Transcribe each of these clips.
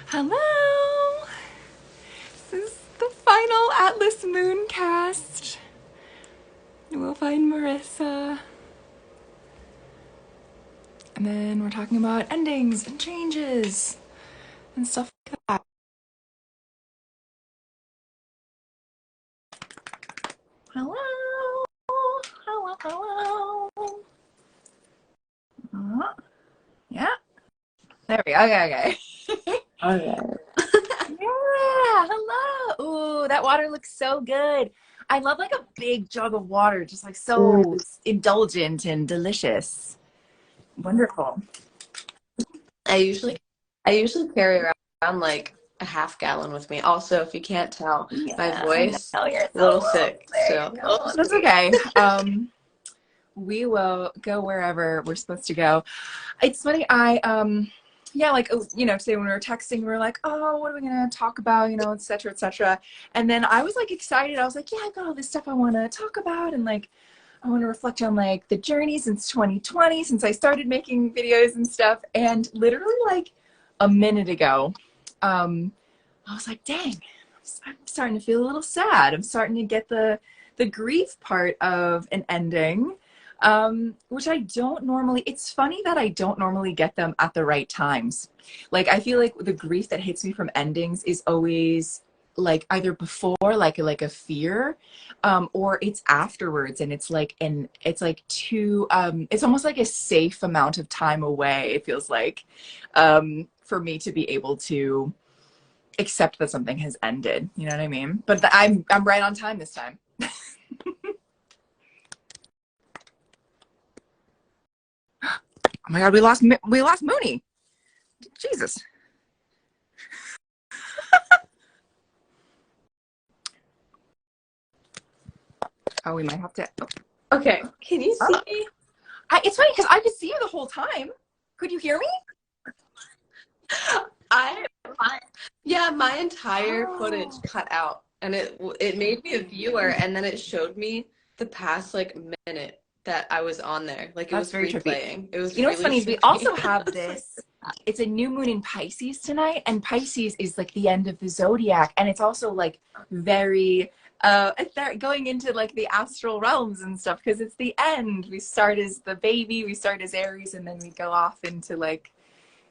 Hello! This is the final Atlas Mooncast. We'll find Marissa. And then we're talking about endings and changes and stuff like that. Hello! Hello, hello! Yeah? There we go. Okay, okay. Okay. Yeah, hello. Ooh, that water looks so good. I love like a big jug of water, just like so indulgent and delicious. Wonderful. I usually I usually carry around like a half gallon with me. Also, if you can't tell, my Yeah, I voice know you're a so little well. sick, There so you go. That's okay. We will go wherever we're supposed to go. It's funny. Yeah, like today when we were texting, we were like, oh, what are we gonna talk about? Et cetera, et cetera. And then I was like excited. I was like, yeah, I've got all this stuff I want to talk about, and like I want to reflect on like the journey since 2020, since I started making videos and stuff. And literally like a minute ago, I was like, dang, I'm starting to feel a little sad. I'm starting to get the grief part of an ending, which I don't normally. It's funny that I don't normally get them at the right times. Like I feel like the grief that hits me from endings is always like either before like a fear, or it's afterwards, and it's like too it's almost like a safe amount of time away, it feels like, for me to be able to accept that something has ended. You know what I mean? But I'm right on time this time. Oh my god, we lost Mooney. Jesus. Oh, we might have to. Okay, can you see Oh, me? it's funny because I could see you the whole time. Could you hear me? I my, yeah, my entire footage Oh, cut out, and it made me a viewer, and then it showed me the past like minute that I was on there, like it that's was very trippy. replaying. It was You know what's really funny is we trippy. also have this. It's a new moon in Pisces tonight, and Pisces is like the end of the zodiac, and it's also like very going into like the astral realms and stuff because it's the end. We start as the baby, we start as Aries, and then we go off into like,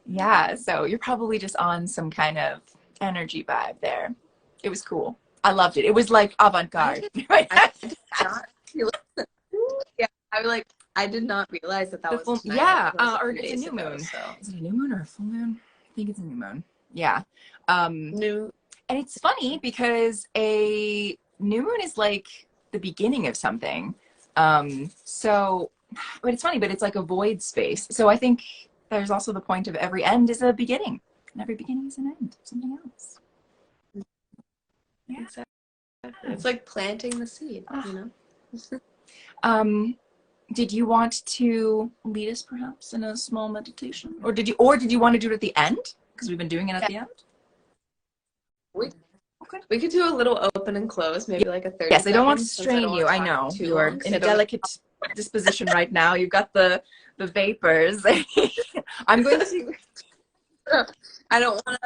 yeah. So you're probably just on some kind of energy vibe there. It was cool. I loved it. It was like I avant-garde. did I did not feel yeah, I did not realize that that The was full, tonight. I yeah, thought it was a or few it's a days new ago, moon. so Is it a new moon or a full moon? I think it's a new moon. Yeah. Um, new. and it's funny because a new moon is like the beginning of something. So, but it's funny, but it's like a void space. So I think there's also the point of every end is a beginning, and every beginning is an end of something else. Yeah. Exactly. It's like planting the seed, Ah. you know? Um, did you want to lead us perhaps in a small meditation, or did you want to do it at the end? Because we've been doing it at Yeah. the end. We Okay. we could do a little open and close, maybe like a 30 Yes, I don't want to seconds since I strain don't you. want to I talk know too you are long in because a I don't delicate disposition right now. You've got the vapors. I'm going to. I don't want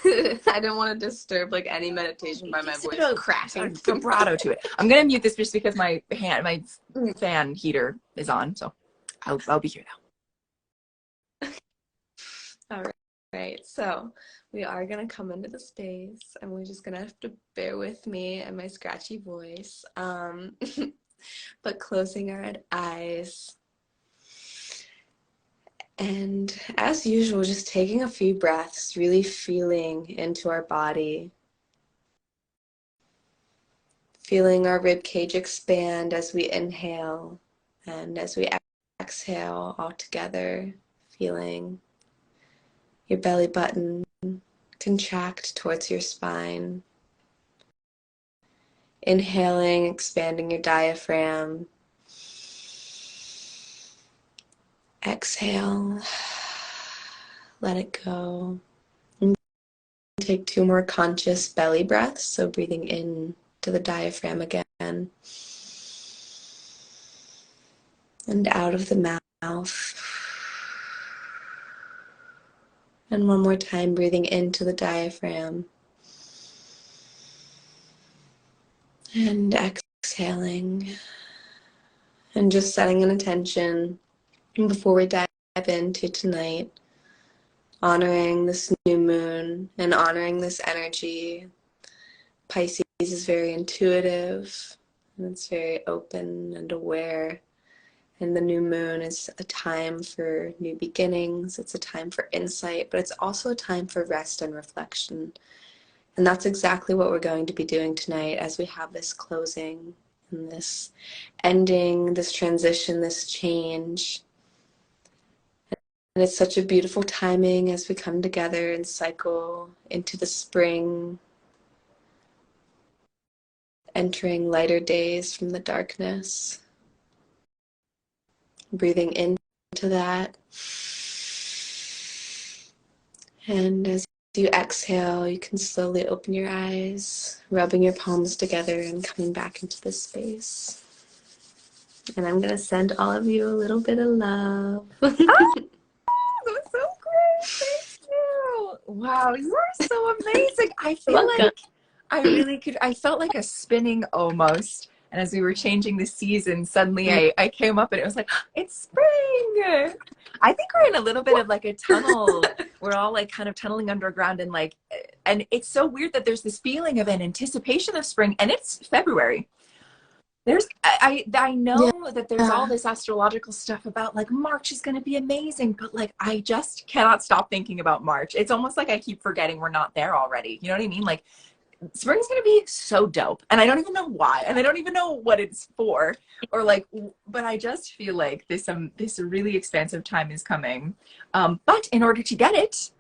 to I don't want to disturb like any meditation by my Just a bit voice of cracking. vibrato to it. I'm going to mute this just because my fan heater is on. So I'll be here All right. So we are gonna come into the space and we're just gonna have to bear with me and my scratchy voice. But closing our eyes. And as usual, just taking a few breaths, really feeling into our body, feeling our rib cage expand as we inhale and as we exhale all together, feeling your belly button contract towards your spine. Inhaling, expanding your diaphragm. Exhale, let it go. Take 2 more conscious belly breaths, so breathing in to the diaphragm again and out of the mouth. And one more time, breathing into the diaphragm. And exhaling. And just setting an intention before we dive into tonight, honoring this new moon and honoring this energy. Pisces is very intuitive and it's very open and aware. And the new moon is a time for new beginnings. It's a time for insight, but it's also a time for rest and reflection. And that's exactly what we're going to be doing tonight as we have this closing and this ending, this transition, this change. And it's such a beautiful timing as we come together and cycle into the spring, entering lighter days from the darkness. Breathing into that. And as you exhale, you can slowly open your eyes, rubbing your palms together and coming back into this space. And I'm going to send all of you a little bit of love. That was so great. Thank you. Wow, you are so amazing. I feel Welcome. like I really could, I felt like a spinning almost. And as we were changing the season, suddenly I came up and it was like, it's spring. I think we're in a little bit of like a tunnel. We're all like kind of tunneling underground and like, and it's so weird that there's this feeling of an anticipation of spring and it's February. I know that there's all this astrological stuff about like March is going to be amazing, but like I just cannot stop thinking about March. It's almost like I keep forgetting we're not there already. You know what I mean? Like spring's going to be so dope, and I don't even know why, and I don't even know what it's for, or like, but I just feel like this really expansive time is coming. But in order to get it,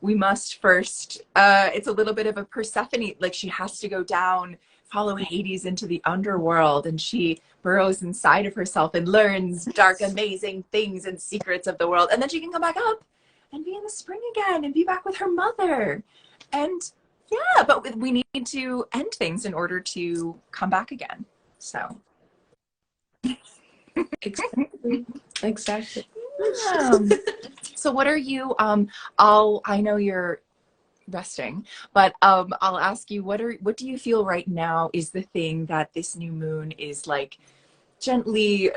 we must first. It's a little bit of a Persephone. Like she has to go down, follow Hades into the underworld, and she burrows inside of herself and learns dark, amazing things and secrets of the world. And then she can come back up and be in the spring again and be back with her mother. And yeah, but we need to end things in order to come back again. So. Exactly. Yeah. So what are you, I know you're resting, but I'll ask you, what do you feel right now is the thing that this new moon is like gently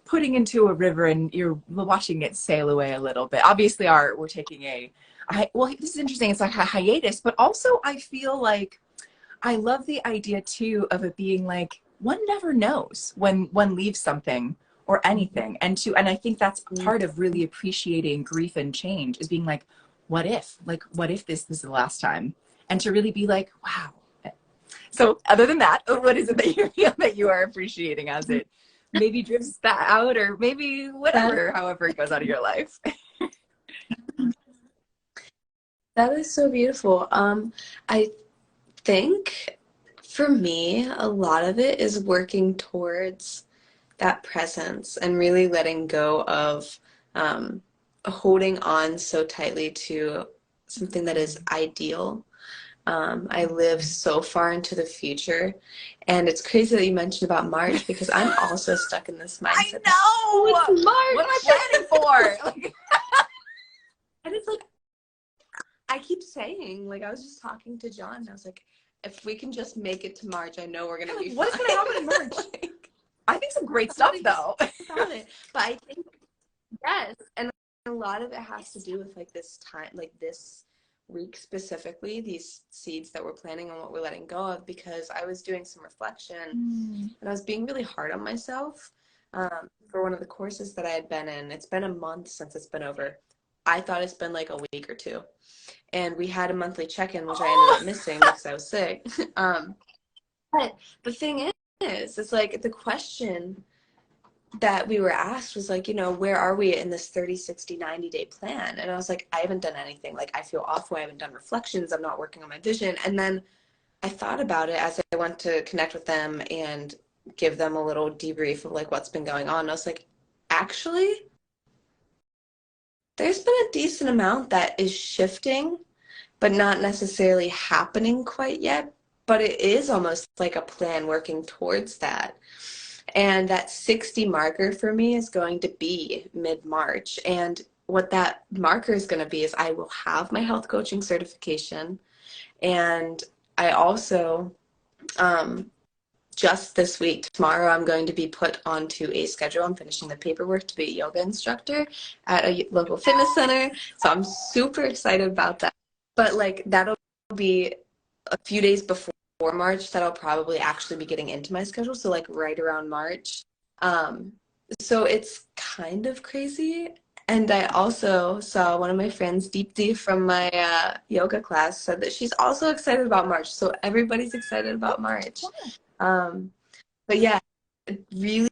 putting into a river and you're watching it sail away a little bit? Obviously we're taking well, this is interesting. It's like a hiatus, but also I feel like I love the idea too of it being like one never knows when one leaves something or anything, and I think that's part of really appreciating grief and change is being like, what if this is the last time, and to really be like, wow. So other than that, what is it that you feel that you are appreciating as it maybe drifts that out, or maybe whatever, however it goes out of your life? That is so beautiful. I think for me, a lot of it is working towards that presence and really letting go of holding on so tightly to something that is ideal. I live so far into the future, and it's crazy that you mentioned about March because I'm also stuck in this mindset. I know! It's March! What am I planning for? And it's like, I keep saying, like, I was just talking to John, and I was like, if we can just make it to March, I know we're going to be fine. What is going to happen in March? I think some great stuff, though. About it. But I think, yes, and a lot of it has to do with, like, this time, like, this week specifically, these seeds that we're planting and what we're letting go of, because I was doing some reflection, and I was being really hard on myself for one of the courses that I had been in. It's been a month since it's been over. I thought it's been like a week or two. And we had a monthly check-in, which I ended up missing because I was sick. But the thing is, it's like the question that we were asked was like, you know, where are we in this 30, 60, 90-day plan? And I was like, I haven't done anything. Like, I feel awful. I haven't done reflections. I'm not working on my vision. And then I thought about it as I went to connect with them and give them a little debrief of like what's been going on. I was like, actually, there's been a decent amount that is shifting, but not necessarily happening quite yet. But it is almost like a plan working towards that. And that 60 marker for me is going to be mid-March. And what that marker is going to be is I will have my health coaching certification, and I also just this week, tomorrow, I'm going to be put onto a schedule. I'm finishing the paperwork to be a yoga instructor at a local fitness center. So I'm super excited about that. But like that'll be a few days before March that I'll probably actually be getting into my schedule. So like right around March. So it's kind of crazy. And I also saw one of my friends, Deepti from my yoga class, said that she's also excited about March. So everybody's excited about March. But yeah, really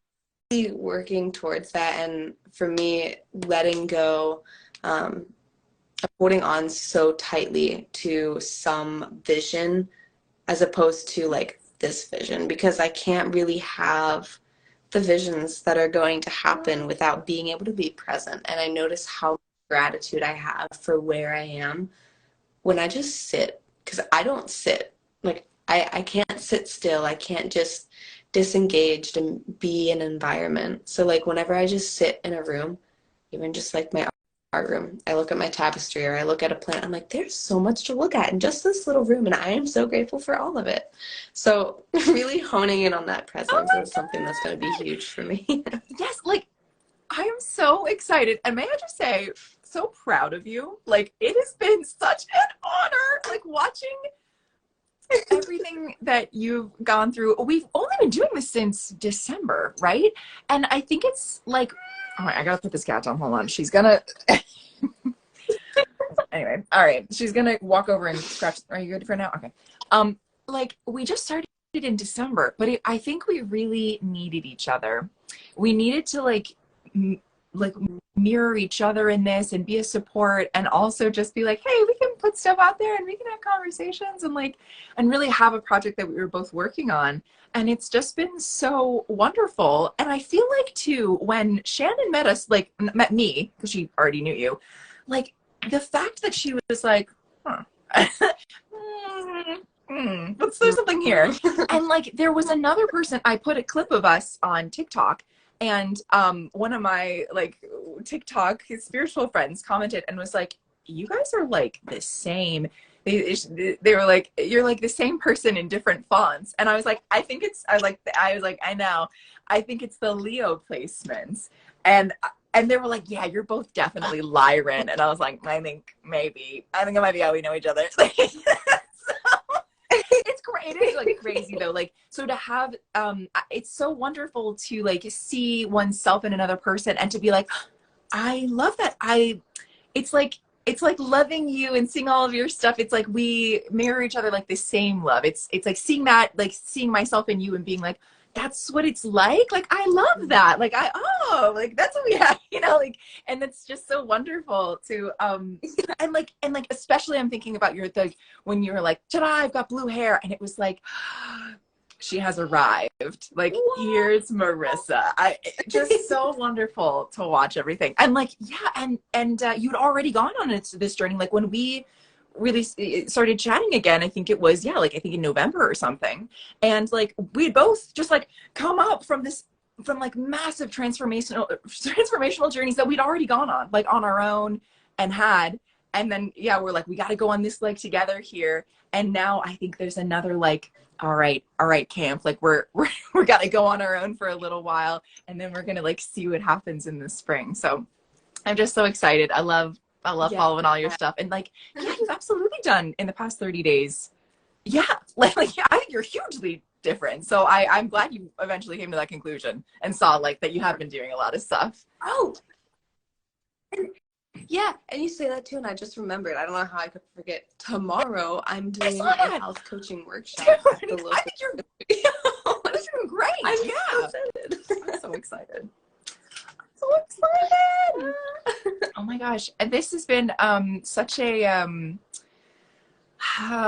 working towards that. And for me, letting go, holding on so tightly to some vision as opposed to like this vision, because I can't really have the visions that are going to happen without being able to be present. And I notice how much gratitude I have for where I am when I just sit, because I don't sit. Like I can't sit still. I can't just disengage and be in an environment. So like whenever I just sit in a room, even just like my art room, I look at my tapestry or I look at a plant, I'm like, there's so much to look at in just this little room, and I am so grateful for all of it. So really honing in on that Oh presence my is something that's going to be huge for me. yes, like I am so excited. And may I just say, so proud of you. Like it has been such an honor, like watching everything that you've gone through. We've only been doing this since December, right? And I think it's like, all right, I gotta put this cat down. Hold on. She's gonna, anyway, all right. She's gonna walk over and scratch. Are you good for now? Okay. Like we just started in December, but I think we really needed each other. We needed to like mirror each other in this and be a support, and also just be like, hey, we can put stuff out there and we can have conversations and like and really have a project that we were both working on. And it's just been so wonderful. And I feel like too, when Shannon met us, like met me because she already knew you, like the fact that she was like, huh. There's something here. And like there was another person, I put a clip of us on TikTok, and one of my like TikTok spiritual friends commented and was like, you guys are like the same. They were like, you're like the same person in different fonts. And I was like, I was like, I know. I think it's the Leo placements. And they were like, yeah, you're both definitely Lyran. And I was like, I think it might be how we know each other. So, it's great. It is like crazy though. Like, so to have, it's so wonderful to like see oneself in another person and to be like, I love that. It's like loving you and seeing all of your stuff. It's like we mirror each other like the same love. It's like seeing that, like seeing myself in you and being like, that's what it's like. Like I love that. Like like that's what we have, you know, like, and it's just so wonderful to and like especially I'm thinking about your the when you were like, ta-da, I've got blue hair, and it was like she has arrived. Like, here's Marissa. Just so wonderful to watch everything. And like, yeah, and you'd already gone on this journey. Like when we really started chatting again, I think it was, yeah, like I think in November or something. And like we had both just like come up from like massive transformational journeys that we'd already gone on, like on our own and had. And then yeah, we're like, we got to go on this like together here. And now I think there's another like, all right, camp. Like we're gotta go on our own for a little while, and then we're gonna like see what happens in the spring. So I'm just so excited. I love Yeah. following all your stuff. And like, yeah, you've absolutely done in the past 30 days. Yeah, like yeah, I think you're hugely different. So I'm glad you eventually came to that conclusion and saw like that you have been doing a lot of stuff. Oh, yeah, and you say that too, and I just remembered. I don't know how I could forget. Tomorrow, I'm doing a health coaching workshop at the local. I think you're doing great. I'm yeah. so excited. I'm so excited. So excited. Oh my gosh. And this has been such a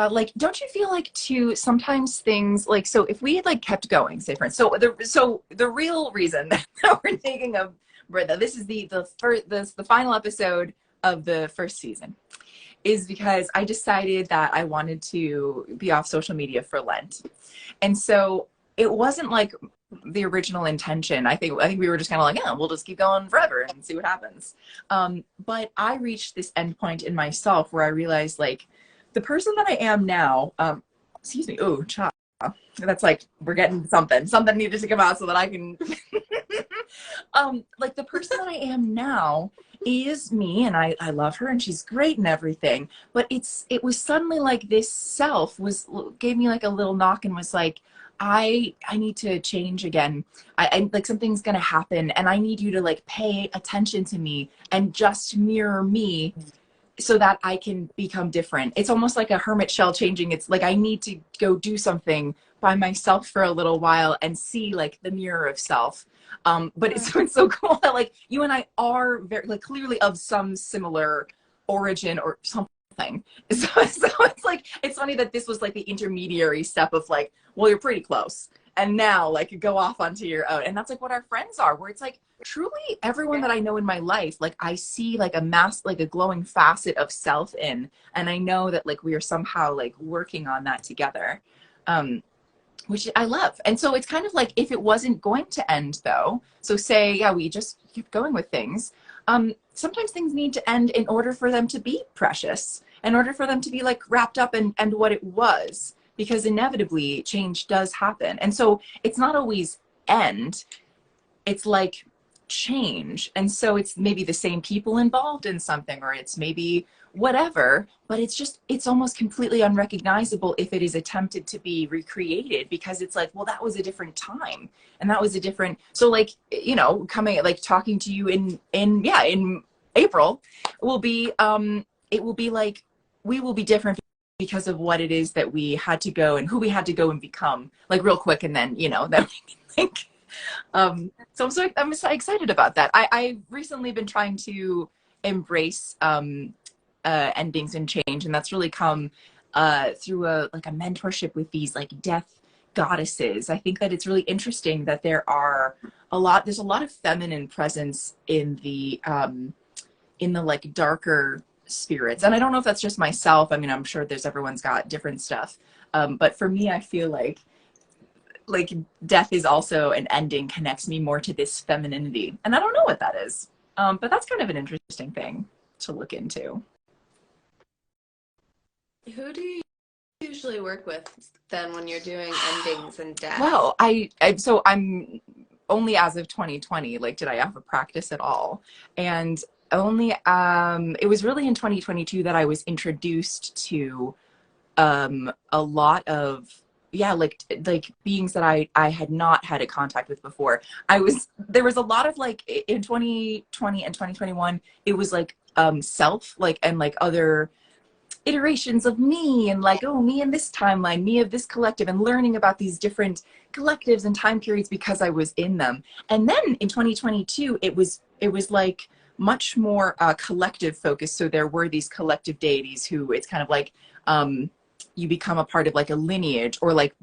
like, don't you feel like too sometimes things like, so if we had like kept going, say for instance, so the real reason that we're thinking of Brenda, this is the final episode of the first season, is because I decided that I wanted to be off social media for Lent. And so it wasn't like the original intention. I think we were just kind of like, yeah, we'll just keep going forever and see what happens. But I reached this end point in myself where I realized like the person that I am now, excuse me, oh, cha. That's like we're getting something. Something needed to come out so that I can like the person that I am now is me, and I love her and she's great and everything. But it was suddenly like this self was gave me like a little knock and was like, I need to change again. I like something's gonna happen and I need you to like pay attention to me and just mirror me so that I can become different. It's almost like a hermit shell changing. It's like I need to go do something by myself for a little while and see like the mirror of self. But it's so cool that like you and I are very like clearly of some similar origin or something. So it's like it's funny that this was like the intermediary step of like, well, you're pretty close. And now like you go off onto your own. And that's like what our friends are, where it's like truly everyone that I know in my life, like I see like like a glowing facet of self in, and I know that like we are somehow like working on that together. Which I love. And so it's kind of like if it wasn't going to end though, so say, yeah, we just keep going with things. Sometimes things need to end in order for them to be precious, in order for them to be like wrapped up and what it was, because inevitably change does happen. And so it's not always end, it's like change. And so it's maybe the same people involved in something, or it's maybe whatever, but it's almost completely unrecognizable if it is attempted to be recreated, because it's like, well, that was a different time and that was a different, so like, you know, coming like talking to you in April will be it will be like we will be different because of what it is that we had to go and who we had to go and become, like real quick, and then you know that like I'm so excited about that. I've recently been trying to embrace endings and change, and that's really come through a mentorship with these like death goddesses. I think that it's really interesting that there's a lot of feminine presence in the like darker spirits, and I don't know if that's just myself. I mean, I'm sure everyone's got different stuff, but for me I feel like death is also an ending connects me more to this femininity, and I don't know what that is, but that's kind of an interesting thing to look into. Who do you usually work with then when you're doing endings and death? Well, so I'm only as of 2020, like, did I ever practice at all? And only it was really in 2022 that I was introduced to a lot of, yeah, like beings that I had not had a contact with before. There was a lot of like in 2020 and 2021, it was like self, like, and like other iterations of me, and like, oh, me in this timeline, me of this collective, and learning about these different collectives and time periods because I was in them. And then in 2022 it was like much more collective focused. So there were these collective deities who it's kind of like you become a part of like a lineage, or like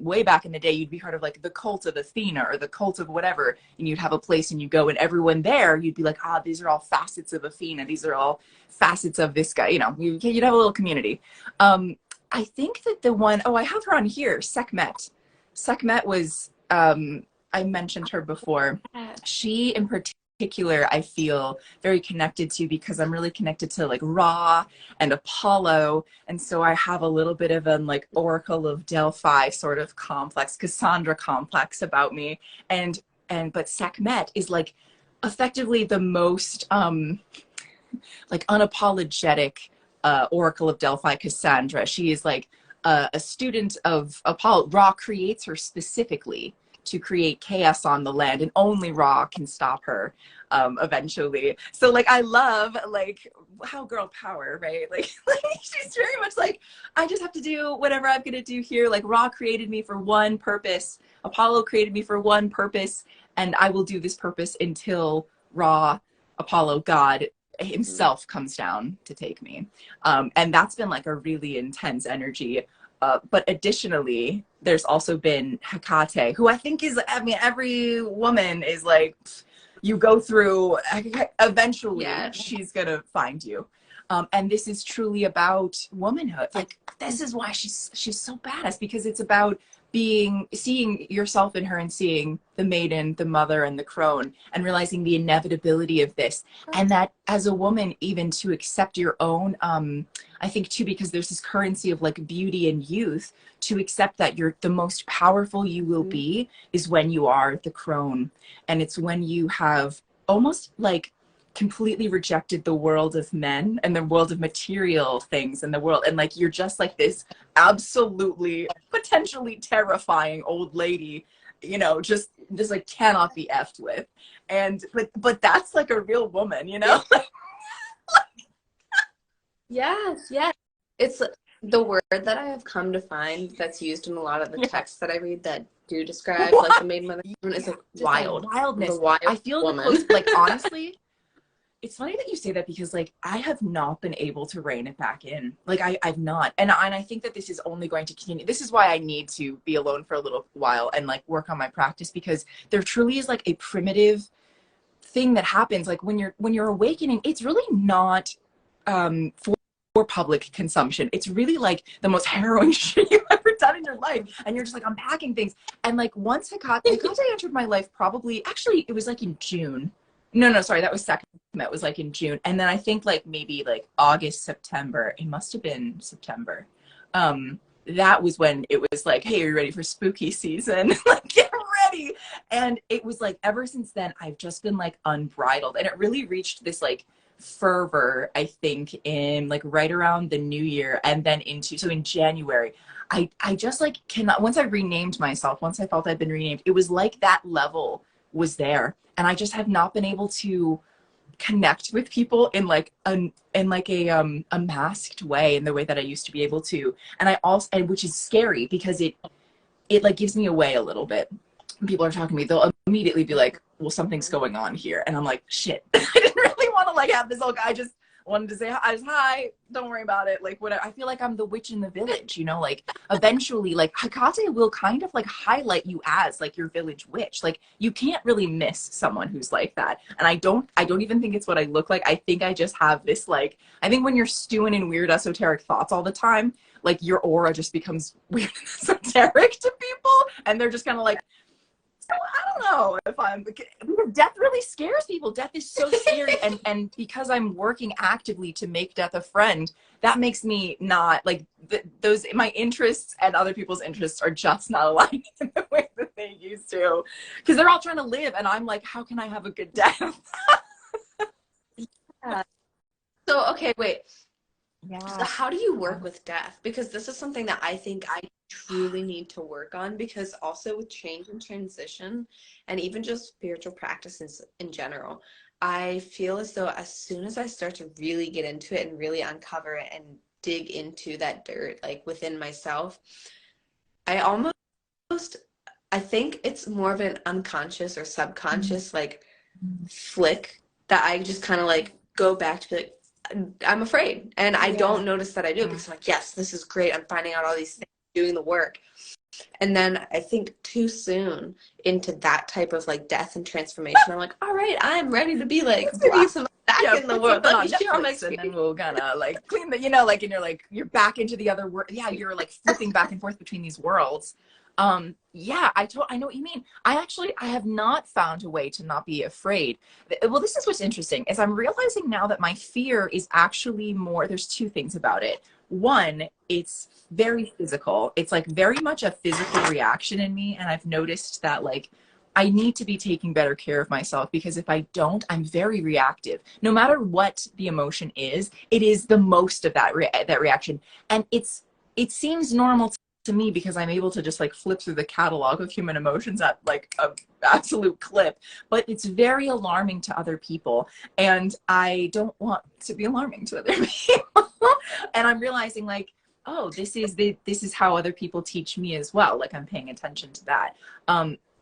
way back in the day, you'd be part of like the cult of Athena or the cult of whatever, and you'd have a place and you go, and everyone there, you'd be like, ah, these are all facets of Athena. These are all facets of this guy. You know, you'd have a little community. I think that the one, oh, I have her on here, Sekhmet. Sekhmet was, I mentioned her before. She in particular, I feel very connected to, because I'm really connected to like Ra and Apollo. And so I have a little bit of an like Oracle of Delphi sort of complex, Cassandra complex about me. But Sekhmet is like effectively the most like unapologetic Oracle of Delphi, Cassandra. She is like a student of Apollo. Ra creates her specifically to create chaos on the land, and only Ra can stop her eventually. So like I love like how girl power, right? Like she's very much like, I just have to do whatever I'm gonna do here. Like Ra created me for one purpose, Apollo created me for one purpose, and I will do this purpose until Ra, Apollo, God himself comes down to take me. And that's been like a really intense energy. But additionally, there's also been Hecate, who I think is, I mean, every woman is like, you go through, eventually she's gonna find you. And this is truly about womanhood. Like, this is why she's so badass, because it's about seeing yourself in her and seeing the maiden, the mother, and the crone, and realizing the inevitability of this. And that as a woman, even to accept your own, I think too, because there's this currency of like beauty and youth, to accept that you're the most powerful you will be is when you are the crone. And it's when you have almost like completely rejected the world of men and the world of material things and the world, and like you're just like this absolutely potentially terrifying old lady, you know, just like cannot be effed with. And but that's like a real woman, you know. Yes, yes. It's the word that I have come to find that's used in a lot of the texts that I read that do describe like the maiden mother is like Just wild. like wildness. The wild I feel woman. the close, like honestly, it's funny that you say that because like I have not been able to rein it back in. Like I've not. And I think that this is only going to continue. This is why I need to be alone for a little while and like work on my practice, because there truly is like a primitive thing that happens like when you're awakening. It's really not for public consumption. It's really like the most harrowing shit you've ever done in your life. And you're just like unpacking things. And like once Hecate entered my life, probably actually it was like in June. No, sorry, that was second. That was like in June. And then I think like maybe like August, September. It must have been September. That was when it was like, hey, are you ready for spooky season? Like, get ready. And it was like, ever since then, I've just been like unbridled. And it really reached this like fervor, I think, in like right around the new year, and then into, so in January, I just like cannot, once I renamed myself, once I felt I'd been renamed, it was like that level was there. And I just have not been able to connect with people in like a masked way, in the way that I used to be able to. And I also, and which is scary because it like gives me away a little bit. When people are talking to me, they'll immediately be like, well, something's going on here. And I'm like, shit, I didn't really want to like have this whole, I just wanted to say hi, don't worry about it. Like what, I feel like I'm the witch in the village, you know, like eventually like Hecate will kind of like highlight you as like your village witch. Like you can't really miss someone who's like that. And I don't even think it's what I look like. I think I just have this like, I think when you're stewing in weird esoteric thoughts all the time, like your aura just becomes weird and esoteric to people. And they're just kind of like, I don't know if I'm, because death really scares people. Death is so scary. And because I'm working actively to make death a friend, that makes me not like those, my interests and other people's interests are just not aligning in the way that they used to, because they're all trying to live. And I'm like, how can I have a good death? Yeah. So, okay, wait. Yeah. So how do you work with death? Because this is something that I think I truly need to work on, because also with change and transition and even just spiritual practices in general, I feel as though as soon as I start to really get into it and really uncover it and dig into that dirt like within myself, I almost, I think it's more of an unconscious or subconscious like flick that I just kind of like go back to be like, I'm afraid. And I don't notice that I do it, because I'm like, yes, this is great. I'm finding out all these things, doing the work. And then I think too soon into that type of like death and transformation, I'm like, all right, I'm ready to be like blossom back in the world. Let me share my Netflix, and then we'll gonna like clean the, you know, like, and you're back into the other world. Yeah, you're like flipping back and forth between these worlds. Yeah, I know what you mean. I have not found a way to not be afraid. Well, this is what's interesting, is I'm realizing now that my fear is actually more, there's two things about it. One, it's very physical. It's like very much a physical reaction in me. And I've noticed that like I need to be taking better care of myself, because if I don't, I'm very reactive. No matter what the emotion is, it is the most of that that reaction. And it seems normal to me, because I'm able to just like flip through the catalog of human emotions at like a absolute clip, but it's very alarming to other people, and I don't want to be alarming to other people. And I'm realizing like, oh, this is how other people teach me as well. Like I'm paying attention to that.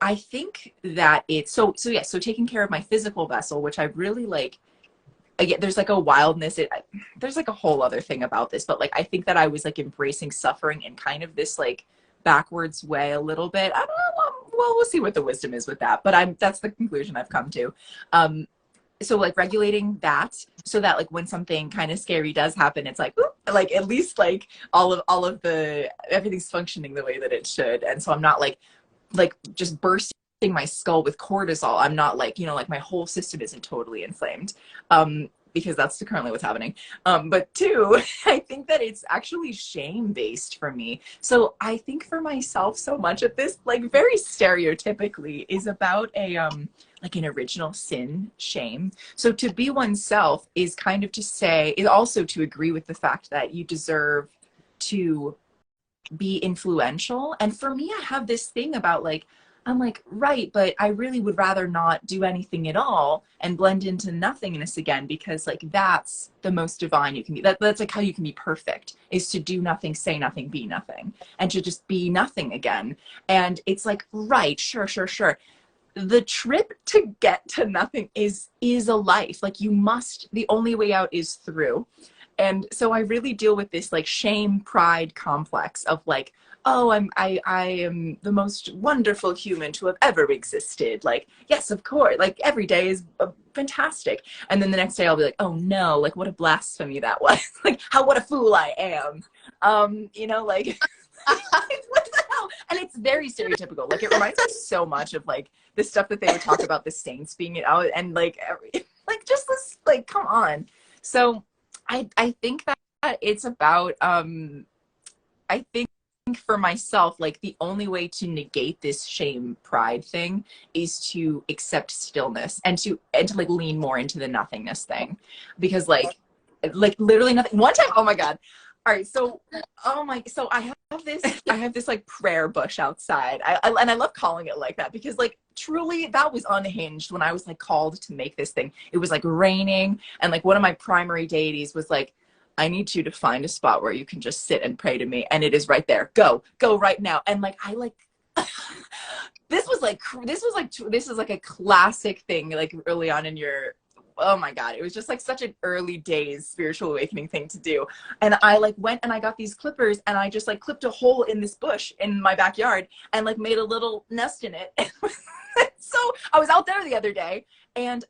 I think that it's so yeah, so taking care of my physical vessel, which I really like. Again, there's like a wildness, there's like a whole other thing about this, but like I think that I was like embracing suffering in kind of this like backwards way a little bit. I don't know, well, we'll see what the wisdom is with that, but that's the conclusion I've come to. so like regulating that so that like when something kind of scary does happen, it's like, whoop, like at least like all of the everything's functioning the way that it should. And so I'm not like just bursting my skull with cortisol. I'm not like, like my whole system isn't totally inflamed. Because that's currently what's happening. But two, I think that it's actually shame based for me. So I think for myself, so much of this, like very stereotypically, is about a like an original sin shame. So to be oneself is kind of to say, is also to agree with the fact that you deserve to be influential. And for me, I have this thing about like, I'm like, right, but I really would rather not do anything at all and blend into nothingness again, because like that's the most divine you can be. That's like how you can be perfect, is to do nothing, say nothing, be nothing, and to just be nothing again. And it's like, right, sure, sure, sure. The trip to get to nothing is a life. Like you must, the only way out is through. And so I really deal with this like shame pride complex of like, oh, I am the most wonderful human to have ever existed. Like, yes, of course, like every day is fantastic. And then the next day I'll be like, oh no, like what a blasphemy that was. Like what a fool I am. Like what the hell? And it's very stereotypical. Like it reminds me so much of like the stuff that they would talk about the saints being out, and like like just this, like, come on. So I think that it's about I think for myself, like the only way to negate this shame pride thing is to accept stillness and to like lean more into the nothingness thing. Because like literally nothing. One time, oh my God. All right, so so I have this like prayer bush outside. And I love calling it like that because like truly that was unhinged when I was like called to make this thing. It was like raining, and like one of my primary deities was like, I need you to find a spot where you can just sit and pray to me, and it is right there. Go right now. And like I like this is like a classic thing like early on in your, oh my God, it was just like such an early days spiritual awakening thing to do. And I like went and I got these clippers and I just like clipped a hole in this bush in my backyard and like made a little nest in it. So I was out there the other day, and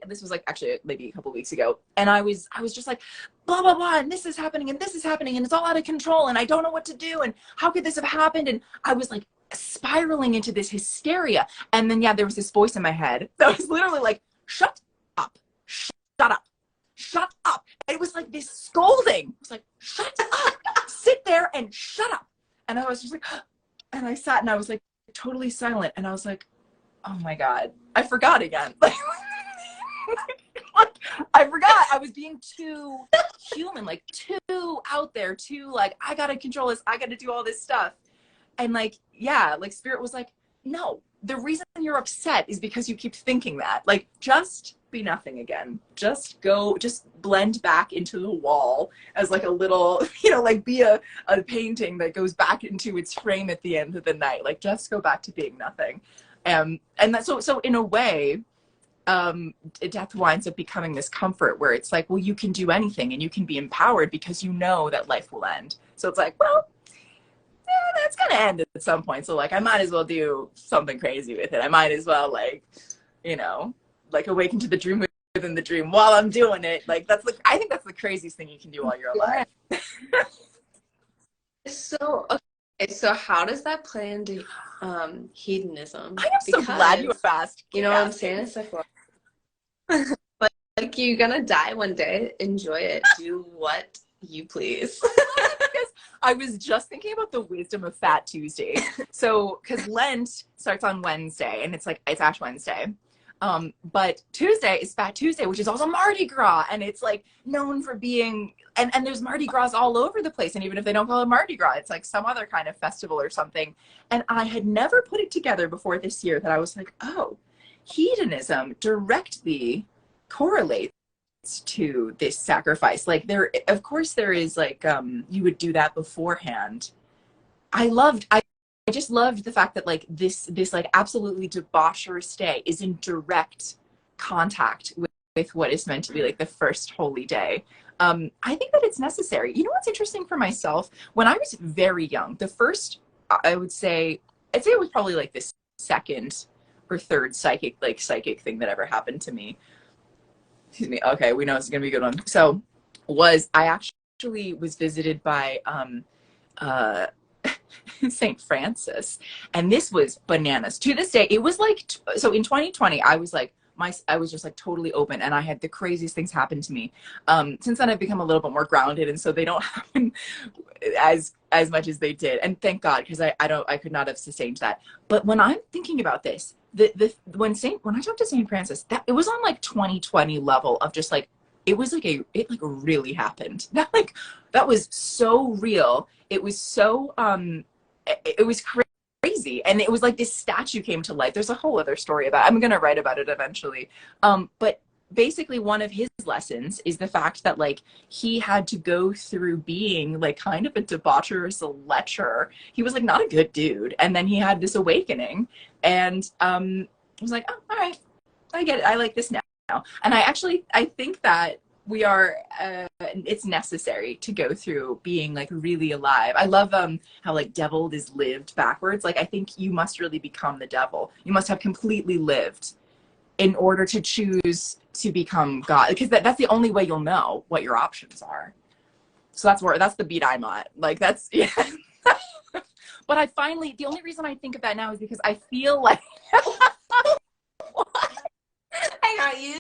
this was like actually maybe a couple of weeks ago, and I was just like blah blah blah, and this is happening and this is happening and it's all out of control and I don't know what to do and how could this have happened. And I was like spiraling into this hysteria. And then there was this voice in my head that was literally like, shut up, shut up, shut up. And it was like this scolding. It was like, shut up, sit there and shut up. And I was just like, and I sat and I was like totally silent, and I was like, oh my God, I forgot again. I forgot. I was being too human, like too out there, too like, I gotta control this, I gotta do all this stuff. And like, like spirit was like, no, the reason you're upset is because you keep thinking that. Like, just be nothing again. Just blend back into the wall as like a little, like be a painting that goes back into its frame at the end of the night. Like, just go back to being nothing. And that's so in a way, death winds up becoming this comfort where it's like, well, you can do anything and you can be empowered because you know that life will end. So it's like, well, that's gonna end at some point. So like, I might as well do something crazy with it. I might as well like, like awaken to the dream within the dream while I'm doing it. Like I think that's the craziest thing you can do while you're alive. So okay, so how does that play into hedonism? I am so glad you asked. You know what I'm saying? It's like, like you're gonna die one day. Enjoy it. Do what you please. I was just thinking about the wisdom of Fat Tuesday. So, because Lent starts on Wednesday, and it's Ash Wednesday. But Tuesday is Fat Tuesday, which is also Mardi Gras, and it's like known for being, and there's Mardi Gras all over the place. And even if they don't call it Mardi Gras, it's like some other kind of festival or something. And I had never put it together before this year that I was like, oh, hedonism directly correlates to this sacrifice. Like there, of course there is like, you would do that beforehand. I just loved the fact that like this like absolutely debaucherous day is in direct contact with what is meant to be like the first holy day. I think that it's necessary. You know what's interesting for myself? When I was very young, the first, I'd say it was probably like this second or third psychic thing that ever happened to me. excuse me. Okay, we know it's gonna be a good one. So, I actually was visited by uh St. Francis, and this was bananas. To this day, it was like so in 2020, I was just like totally open, and I had the craziest things happen to me. Since then, I've become a little bit more grounded, and so they don't happen as much as they did, and thank God, because I could not have sustained that. But when I'm thinking about this, when I talked to St. Francis, that it was on like 2020 level of just like it was like it like really happened. That was so real. It was so it was crazy, and it was like this statue came to life. There's a whole other story about it. I'm gonna write about it eventually. But basically one of his lessons is the fact that like he had to go through being like kind of a debaucherous lecher. He was like not a good dude, and then he had this awakening, and I was like, oh, all right, I get it, I like this now. And I think that we are it's necessary to go through being like really alive. I love how like deviled is lived backwards. Like I think you must really become the devil. You must have completely lived in order to choose to become God, because that's the only way you'll know what your options are. So that's the beat I'm at. Like that's yeah. But the only reason I think of that now is because I feel like I got you.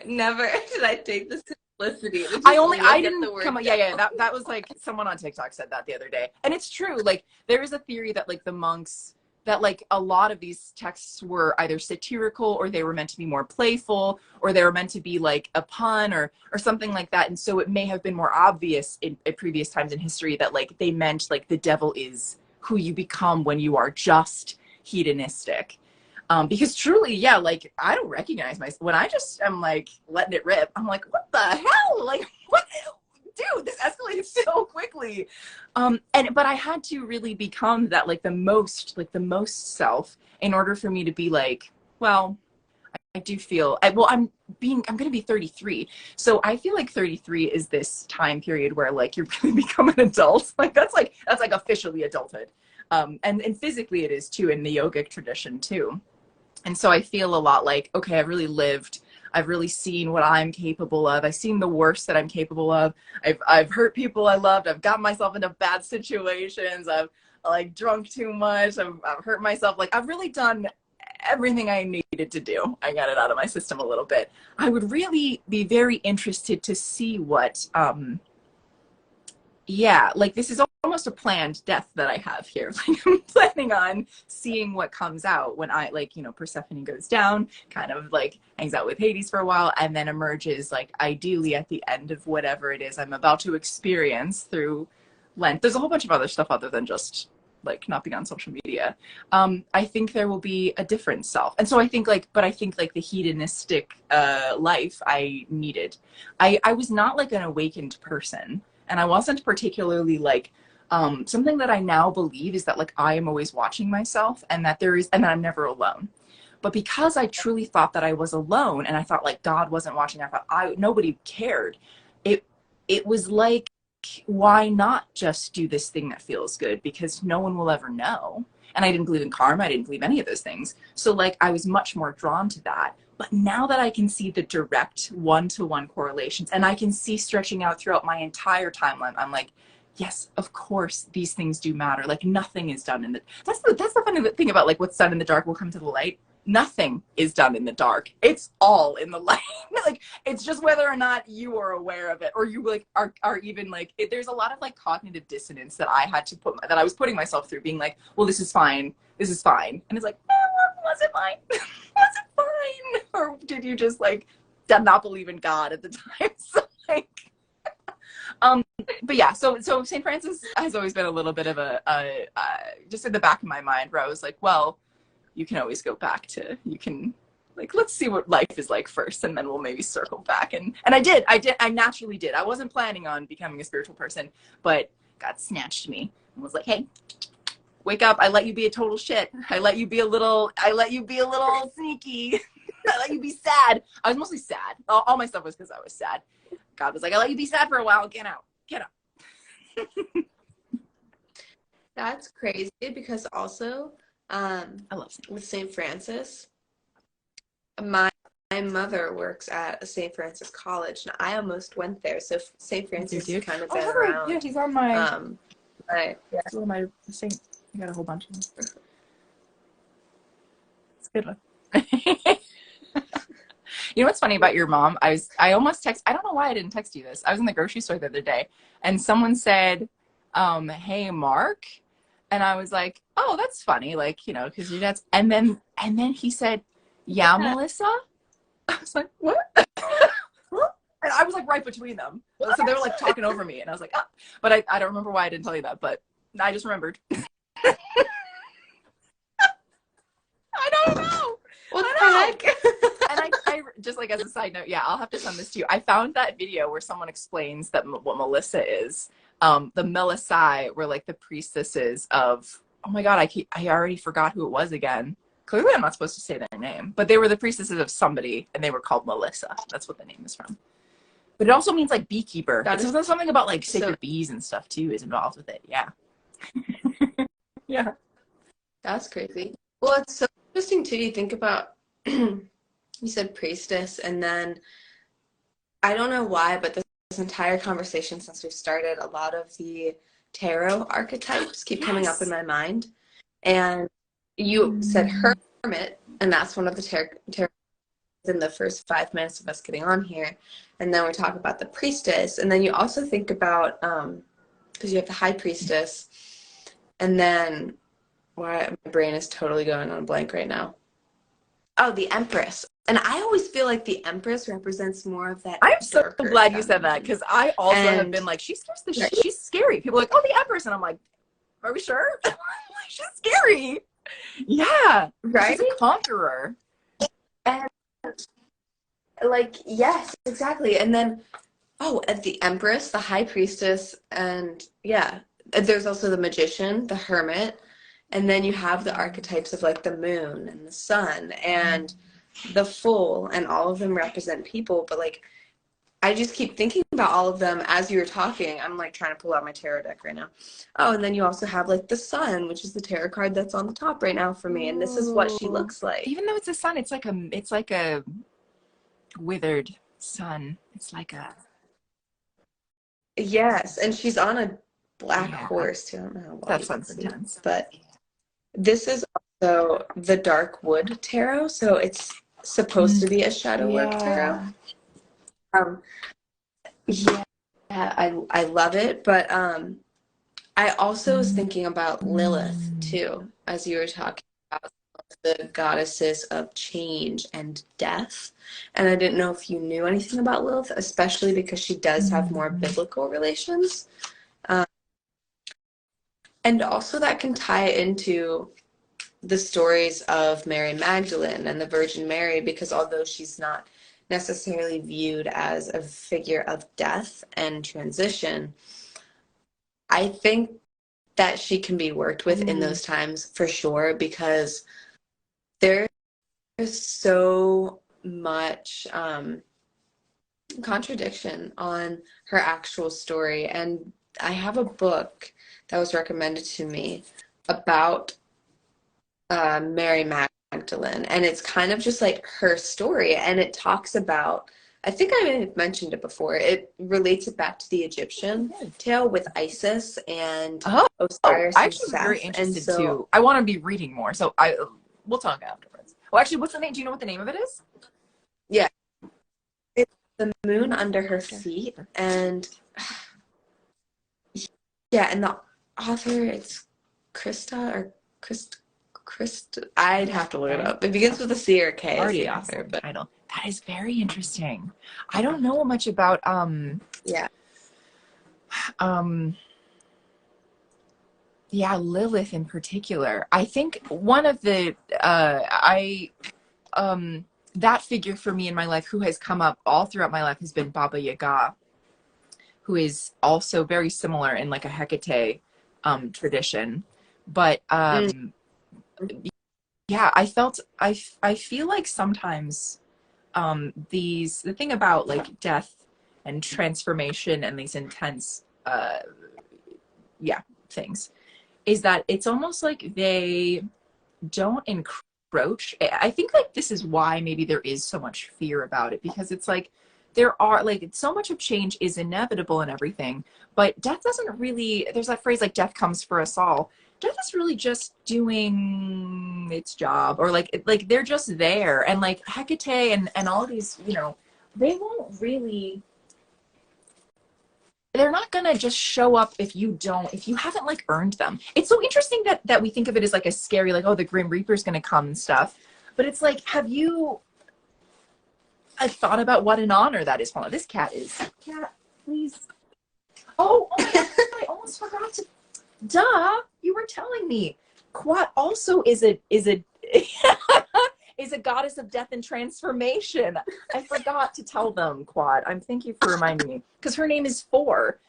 Never did I take the simplicity. I didn't come up. Yeah. That was like someone on TikTok said that the other day, and it's true. Like there is a theory that like the monks, that like a lot of these texts were either satirical, or they were meant to be more playful, or they were meant to be like a pun or something like that. And so it may have been more obvious in previous times in history that like they meant like the devil is who you become when you are just hedonistic. Because truly, yeah, like I don't recognize myself when I just am like letting it rip. I'm like, what the hell? Like, what, dude? This escalated so quickly. But I had to really become that, like the most self, in order for me to be like, well, I do feel I'm going to be 33. So I feel like 33 is this time period where like you really become an adult. Like that's like officially adulthood. And physically it is too, in the yogic tradition too. And so I feel a lot like, okay, I've really lived. I've really seen what I'm capable of. I've seen the worst that I'm capable of. I've hurt people I loved. I've gotten myself into bad situations. I've like drunk too much. I've hurt myself. Like I've really done everything I needed to do. I got it out of my system a little bit. I would really be very interested to see what yeah, like this is almost a planned death that I have here. Like I'm planning on seeing what comes out when I like, Persephone goes down, kind of like hangs out with Hades for a while, and then emerges like ideally at the end of whatever it is I'm about to experience through Lent. There's a whole bunch of other stuff other than just like not being on social media. I think there will be a different self. And so I think like the hedonistic life I needed. I was not like an awakened person. And I wasn't particularly like something that I now believe is that like I am always watching myself, and that I'm never alone. But because I truly thought that I was alone, and I thought like God wasn't watching, I thought nobody cared. It was like, why not just do this thing that feels good, because no one will ever know. And I didn't believe in karma. I didn't believe any of those things. So like I was much more drawn to that. But now that I can see the direct one-to-one correlations, and I can see stretching out throughout my entire timeline, I'm like, yes, of course, these things do matter. Like nothing is done in the, that's the funny thing about like what's done in the dark will come to the light. Nothing is done in the dark. It's all in the light. Like it's just whether or not you are aware of it, or you like are even like there's a lot of like cognitive dissonance that I was putting myself through, being like, well, this is fine, and it's like, was it fine? Was it fine? Or did you just like not believe in God at the time? So like but yeah, so St. Francis has always been a little bit of a just in the back of my mind, where I was like, well, you can always go back to, you can like, let's see what life is like first, and then we'll maybe circle back. And I naturally did. I wasn't planning on becoming a spiritual person, but God snatched me and was like, hey, wake up. I let you be a total shit. I let you be a little sneaky. I let you be sad. I was mostly sad. All my stuff was because I was sad. God was like, I let you be sad for a while. Get out. That's crazy, because also I love St. with St. Francis. My mother works at St. Francis College, and I almost went there. So St. Francis. You Francis has dude. kind of Oh, I been have a, yeah, around. he's on my, Um, yeah. he's on my Saint, I got a whole bunch of them. It's a good one. You know what's funny about your mom? I almost text, I don't know why I didn't text you this. I was in the grocery store the other day and someone said, hey, Mark. And I was like, oh, that's funny. Like, you know, cause your dad's, and then he said, yeah, Melissa. I was like, what? And I was like right between them. So they were like talking over me and I was like, ah. But I don't remember why I didn't tell you that, but I just remembered. I don't know. What the heck? And I just like as a side note, yeah, I'll have to send this to you. I found that video where someone explains that what Melissa is. The Melissae were like the priestesses of, oh my God, I already forgot who it was again. Clearly I'm not supposed to say their name, but they were the priestesses of somebody and they were called Melissa. That's what the name is from. But it also means like beekeeper. It's something about like sacred bees and stuff too is involved with it. Yeah. Yeah. That's crazy. Well, it's so interesting too. You think about, you said priestess, and then I don't know why, but this entire conversation since we've started, a lot of the tarot archetypes keep coming up in my mind. And you said hermit, and that's one of the tarot in the first 5 minutes of us getting on here. And then we talk about the priestess, and then you also think about, because you have the high priestess, and then why my brain is totally going on a blank right now. Oh, the Empress. And I always feel like the Empress represents more of that. I'm so glad you said that because I also have been like, she's scary. People are like, oh, the Empress. And I'm like, are we sure? She's scary. Yeah. Right? She's a conqueror. And like, yes, exactly. And then, oh, the Empress, the High Priestess, and yeah, there's also the Magician, the Hermit. And then you have the archetypes of like the moon and the sun and the Fool, and all of them represent people. But like, I just keep thinking about all of them as you were talking. I'm like trying to pull out my tarot deck right now. Oh, and then you also have like the sun, which is the tarot card that's on the top right now for me. And this is what she looks like. Even though it's a sun, it's like a withered sun. It's like a. Yes, and she's on a black horse too. I don't know how well that sounds intense. But this is also the Dark Wood Tarot, so it's supposed to be a shadow work tarot. Yeah, I love it, but I also was thinking about Lilith too, as you were talking about the goddesses of change and death. And I didn't know if you knew anything about Lilith, especially because she does have more biblical relations. And also that can tie into the stories of Mary Magdalene and the Virgin Mary, because although she's not necessarily viewed as a figure of death and transition, I think that she can be worked with in those times for sure, because there's so much contradiction on her actual story. And I have a book that was recommended to me about Mary Magdalene, and it's kind of just like her story, and it talks about, I think I may have mentioned it before, it relates it back to the Egyptian tale with Isis and Osiris I'm and actually Seth. very interested and so, too. I want to be reading more, so we'll talk afterwards. Well, actually, what's the name? Do you know what the name of it is? Yeah, it's The Moon Under Her Feet, and yeah, and the author, it's Krista or Krista. I'd have to look it up. It begins with a C or a K. Already the author, author, but title. That is very interesting. I don't know much about Lilith in particular. I think one of the that figure for me in my life who has come up all throughout my life has been Baba Yaga, who is also very similar in like a Hecate tradition. But yeah, I feel like sometimes the thing about like death and transformation and these intense things is that it's almost like they don't encroach. I think like this is why maybe there is so much fear about it, because it's like there are like so much of change is inevitable and everything, but death doesn't really, there's that phrase like death comes for us all. Death is really just doing its job, or like they're just there. And like Hecate and all these, you know, they won't really, they're not gonna just show up if you haven't like earned them. It's so interesting that we think of it as like a scary, like, oh, the Grim Reaper's gonna come and stuff. But it's like, have you thought about what an honor that is? Hold on, this cat is. Cat, please. Oh my God, I almost forgot to. Duh, you were telling me. Quat also is a is a goddess of death and transformation. I forgot to tell them, Quad. Thank you for reminding me, because her name is Four,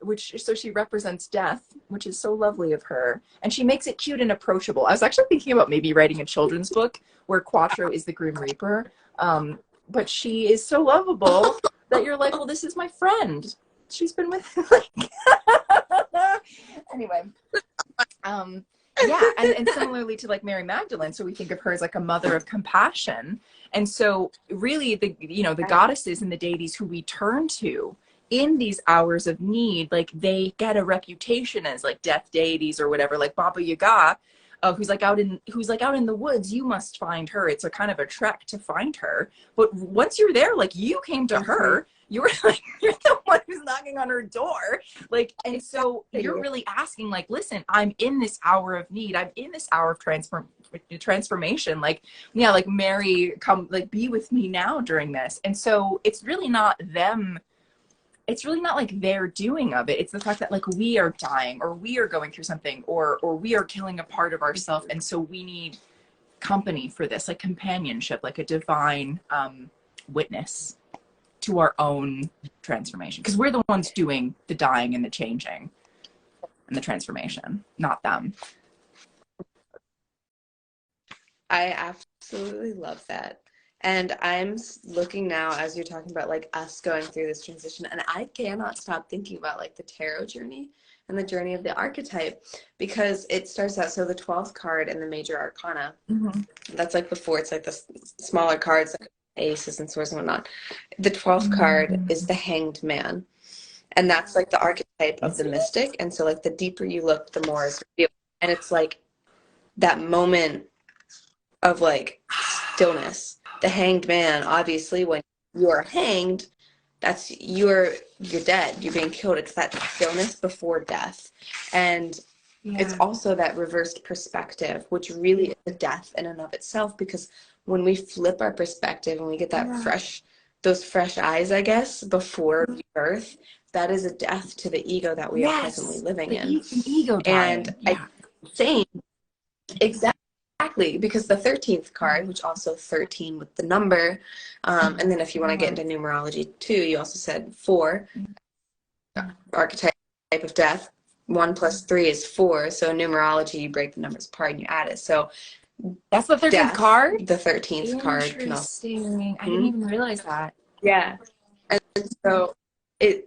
which so she represents death, which is so lovely of her, and she makes it cute and approachable. I was actually thinking about maybe writing a children's book where Quattro is the Grim Reaper, but she is so lovable that you're like, well, this is my friend. She's been with like anyway. Yeah, and similarly to like Mary Magdalene, so we think of her as like a mother of compassion. And so really the, you know, the goddesses and the deities who we turn to in these hours of need, like they get a reputation as like death deities or whatever, like Baba Yaga, who's like out in the woods. You must find her. It's a kind of a trek to find her. But once you're there, like you came to her, you were like, you're the one who's knocking on her door. Like, and so you're really asking, like, listen, I'm in this hour of need. I'm in this hour of transformation. Like, yeah, like Mary, come, like, be with me now during this. And so it's really not them. It's really not like their doing of it. It's the fact that like we are dying, or we are going through something, or we are killing a part of ourselves. And so we need company for this, like companionship, like a divine witness to our own transformation, because we're the ones doing the dying and the changing and the transformation, not them. I absolutely love that. And I'm looking now as you're talking about like us going through this transition, and I cannot stop thinking about like the tarot journey and the journey of the archetype, because it starts out, so the 12th card in the major arcana, that's like before, it's like the smaller cards, like aces and swords and whatnot. The 12th card is the Hanged Man, and that's like the archetype of the mystic. And so like the deeper you look, the more is revealed. And it's like that moment of like stillness. The Hanged Man, obviously, when you are hanged, that's you're dead, you're being killed. It's that stillness before death. And it's also that reversed perspective, which really is a death in and of itself, because when we flip our perspective and we get that those fresh eyes, I guess, before birth, that is a death to the ego that we are presently living in. Ego dying. And I think exactly, because the 13th card, which also 13 with the number, and then if you want to get into numerology too, you also said 4, archetype of death. 1 + 3 is 4. So in numerology, you break the numbers apart and you add it. So that's the 13th card? The 13th card. Interesting. I didn't even realize that. Yeah. And so it,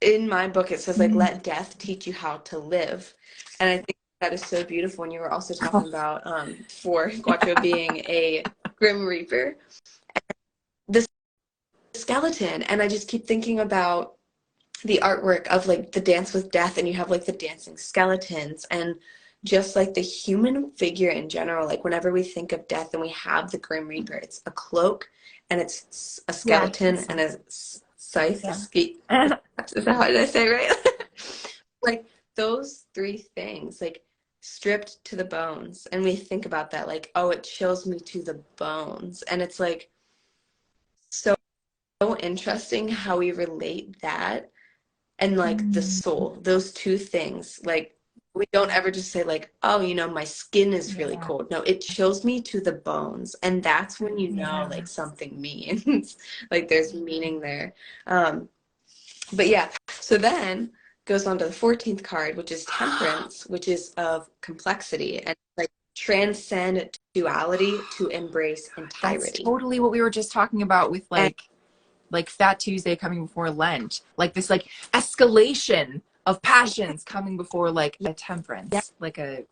in my book, it says like, let death teach you how to live. And I think that is so beautiful. And you were also talking about for Quattro being a Grim Reaper, the skeleton. And I just keep thinking about the artwork of like the Dance with Death, and you have like the dancing skeletons, and just like the human figure in general. Like whenever we think of death and we have the Grim Reaper, it's a cloak and it's a skeleton and a scythe. Is that how did I say right? Like those 3 things, like stripped to the bones. And we think about that like, oh, it chills me to the bones. And it's like so interesting how we relate that and like the soul, those 2 things. Like we don't ever just say like, oh, you know, my skin is really cold. No, it chills me to the bones. And that's when you know like something means like there's meaning there. But yeah, so then goes on to the 14th card, which is Temperance, which is of complexity and like transcend duality to embrace entirety. That's totally what we were just talking about with like Fat Tuesday coming before Lent, like this like escalation of passions coming before like a temperance, like a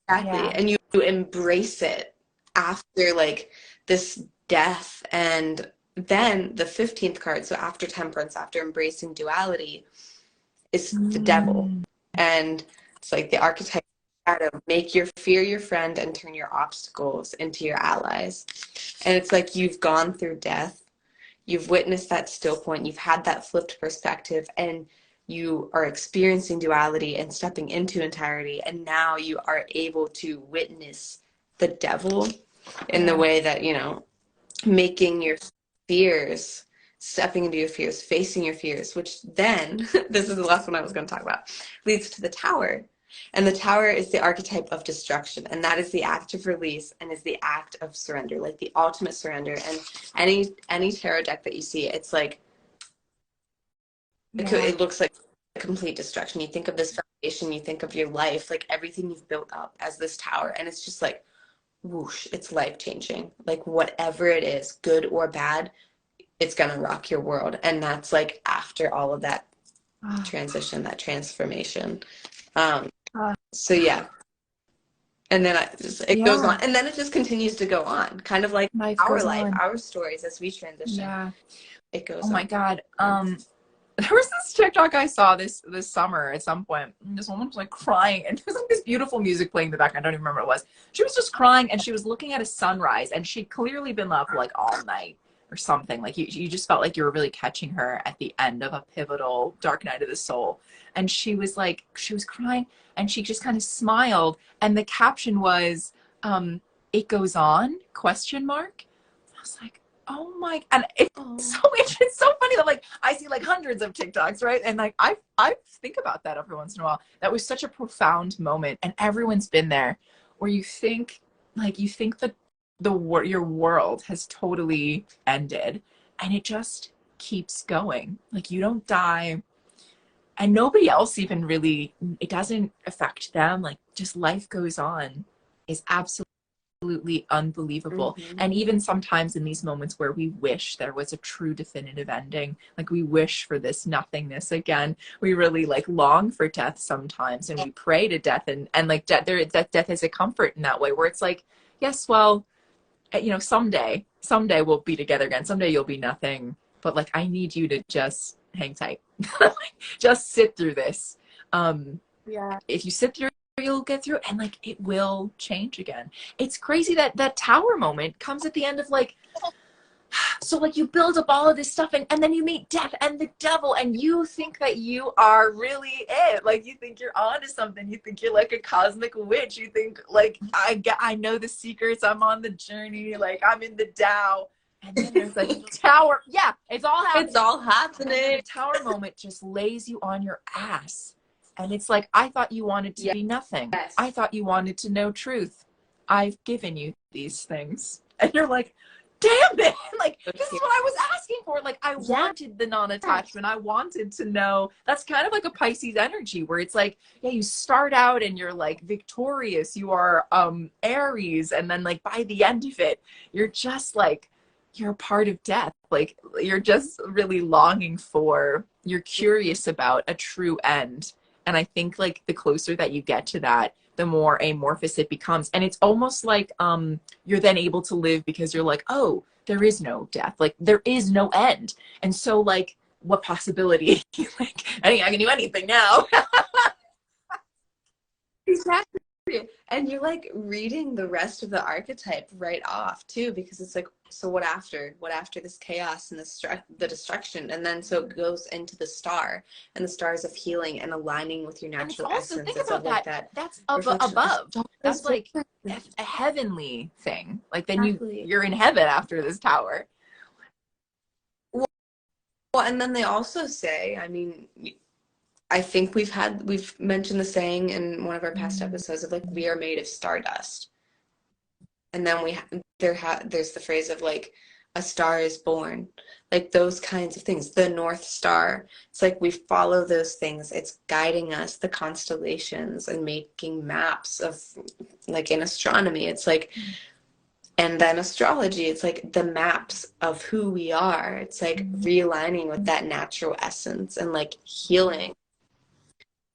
Exactly. Yeah. And you embrace it after like this death. And then the 15th card, so after temperance, after embracing duality, is the devil. Mm. And it's like the archetype of shadow. Make your fear your friend and turn your obstacles into your allies. And it's like you've gone through death. You've witnessed that still point. You've had that flipped perspective, and you are experiencing duality and stepping into entirety. And now you are able to witness the devil in the Yeah. way that, making your fears, stepping into your fears, facing your fears, which then, this is the last one I was going to talk about, leads to the tower. And the tower is the archetype of destruction, and that is the act of release and is the act of surrender, like the ultimate surrender. And any tarot deck that you see, it's like Yeah. it looks like complete destruction. You think of this foundation, you think of your life, like everything you've built up as this tower, and it's just like whoosh, it's life changing. Like whatever it is, good or bad, it's gonna rock your world. And that's like after all of that Ah, transition, that transformation. Um, ah, so yeah. And then it goes yeah. on, and then it just continues to go on, kind of like Life our goes life, on. our stories as we transition. Yeah. It Oh goes my on. God. There was this TikTok I saw this summer at some point. And this woman was like crying, and there was like this beautiful music playing in the background. I don't even remember what it was. She was just crying, and she was looking at a sunrise, and she'd clearly been up like all night or something. Like you just felt like you were really catching her at the end of a pivotal dark night of the soul. And she was crying, and she just kind of smiled, and the caption was, "It goes on?" Question mark. I was like, oh my, and Oh, it's so funny that like I see like hundreds of TikToks, right? And like I think about that every once in a while. That was such a profound moment, and everyone's been there, where you think that your world has totally ended, and it just keeps going. Like you don't die, and nobody else even really, it doesn't affect them. Like just life goes on is absolutely unbelievable. mm-hmm. And even sometimes in these moments where we wish there was a true definitive ending, like we wish for this nothingness again, we really like long for death sometimes, and we pray to death, and like death is a comfort in that way, where it's like, yes, well, someday we'll be together again, someday you'll be nothing, but like I need you to just hang tight. Just sit through this. Yeah. If you sit through, you'll get through, and like it will change again. It's crazy that that tower moment comes at the end of like, so like you build up all of this stuff, and then you meet death and the devil, and you think that you are really it. Like you think you're onto something. You think you're like a cosmic witch. You think like I know the secrets. I'm on the journey. Like I'm in the Tao. And then there's like tower. Yeah, it's all It's happening. all And then happening. the tower moment just lays you on your ass. And it's like, I thought you wanted to be nothing. I Yes. thought you wanted to know truth. I've given you these things. And you're like, damn it. Like, this is what I was asking for. Like, I Yeah. wanted the non attachment. I wanted to know. That's kind of like a Pisces energy, where it's like, yeah, you start out and you're like victorious. You are Aries. And then, like, by the end of it, you're just like, you're a part of death. Like, you're just really longing for, you're curious about a true end. And I think like the closer that you get to that, the more amorphous it becomes. And it's almost like you're then able to live, because you're like, oh, there is no death. Like there is no end. And so like, what possibility? Like, I can do anything now. Exactly. And you're like reading the rest of the archetype right off too, because it's like, so what after? What after this chaos and the destruction? And then so it goes into the star, and the stars of healing and aligning with your And it's natural also, essence. think It's of about like that. that That's reflection. A above. star is That's like born. a heavenly thing. Like then Exactly. you're in heaven after this tower. Well, and then they also say, I mean, I think we've mentioned the saying in one of our past Mm. episodes of like we are made of stardust. And then there's the phrase of like a star is born, like those kinds of things, the North Star. It's like we follow those things, it's guiding us, the constellations, and making maps of, like in astronomy it's like, and then astrology, it's like the maps of who we are. It's like realigning with that natural essence and like healing.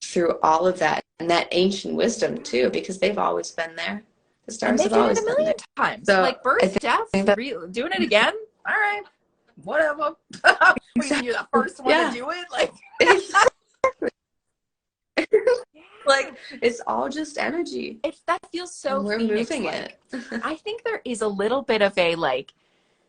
through all of that and that ancient wisdom too, because they've always been there. The And stars they have did it always a been million there. times. So Like I birth, death, think that doing it again. All right, whatever. What do you mean you're the exactly, first one to yeah, do it? Like, like it's all just energy, that feels so and we're Phoenix moving it. like. I think there is a little bit of a like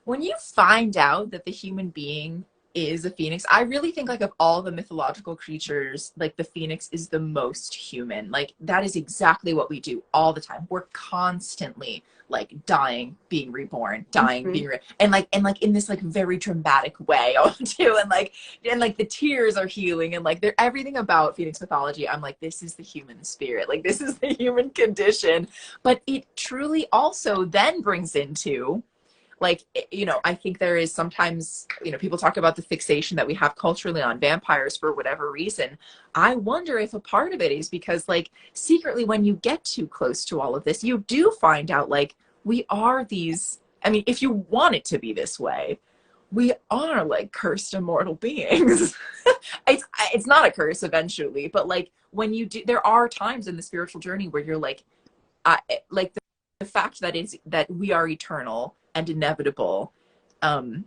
when you find out that the human being is a phoenix. I really think like of all the mythological creatures, like the phoenix is the most human. Like that is exactly what we do all the time. We're constantly like dying, being reborn, dying, Mhm. and like in this like very dramatic way too. And like the tears are healing and like they're everything about phoenix mythology. I'm like, this is the human spirit. Like this is the human condition. But it truly also then brings into like, you know, I think there is sometimes, you know, people talk about the fixation that we have culturally on vampires for whatever reason. I wonder if a part of it is because like secretly when you get too close to all of this, you do find out like we are these, I mean, if you want it to be this way, we are like cursed immortal beings. It's not a curse eventually, but like when you do, there are times in the spiritual journey where you're like, I like the fact that is that we are eternal and inevitable, um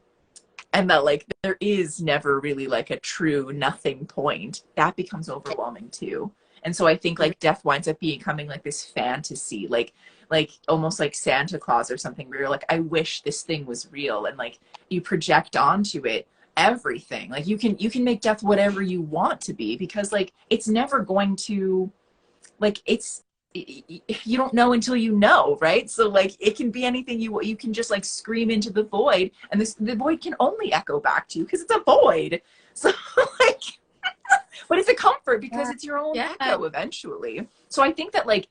and that like there is never really like a true nothing point, that becomes overwhelming too. And so I think like death winds up becoming like this fantasy, like almost like Santa Claus or something, where you're like, I wish this thing was real, and like you project onto it everything. Like you can make death whatever you want to be, because like it's never going to, like it's, you don't know until you know, right? So like it can be anything you can just like scream into the void, and the void can only echo back to you because it's a void. So like, but it's a comfort because Yeah, it's your own yeah. echo eventually. So I think that like,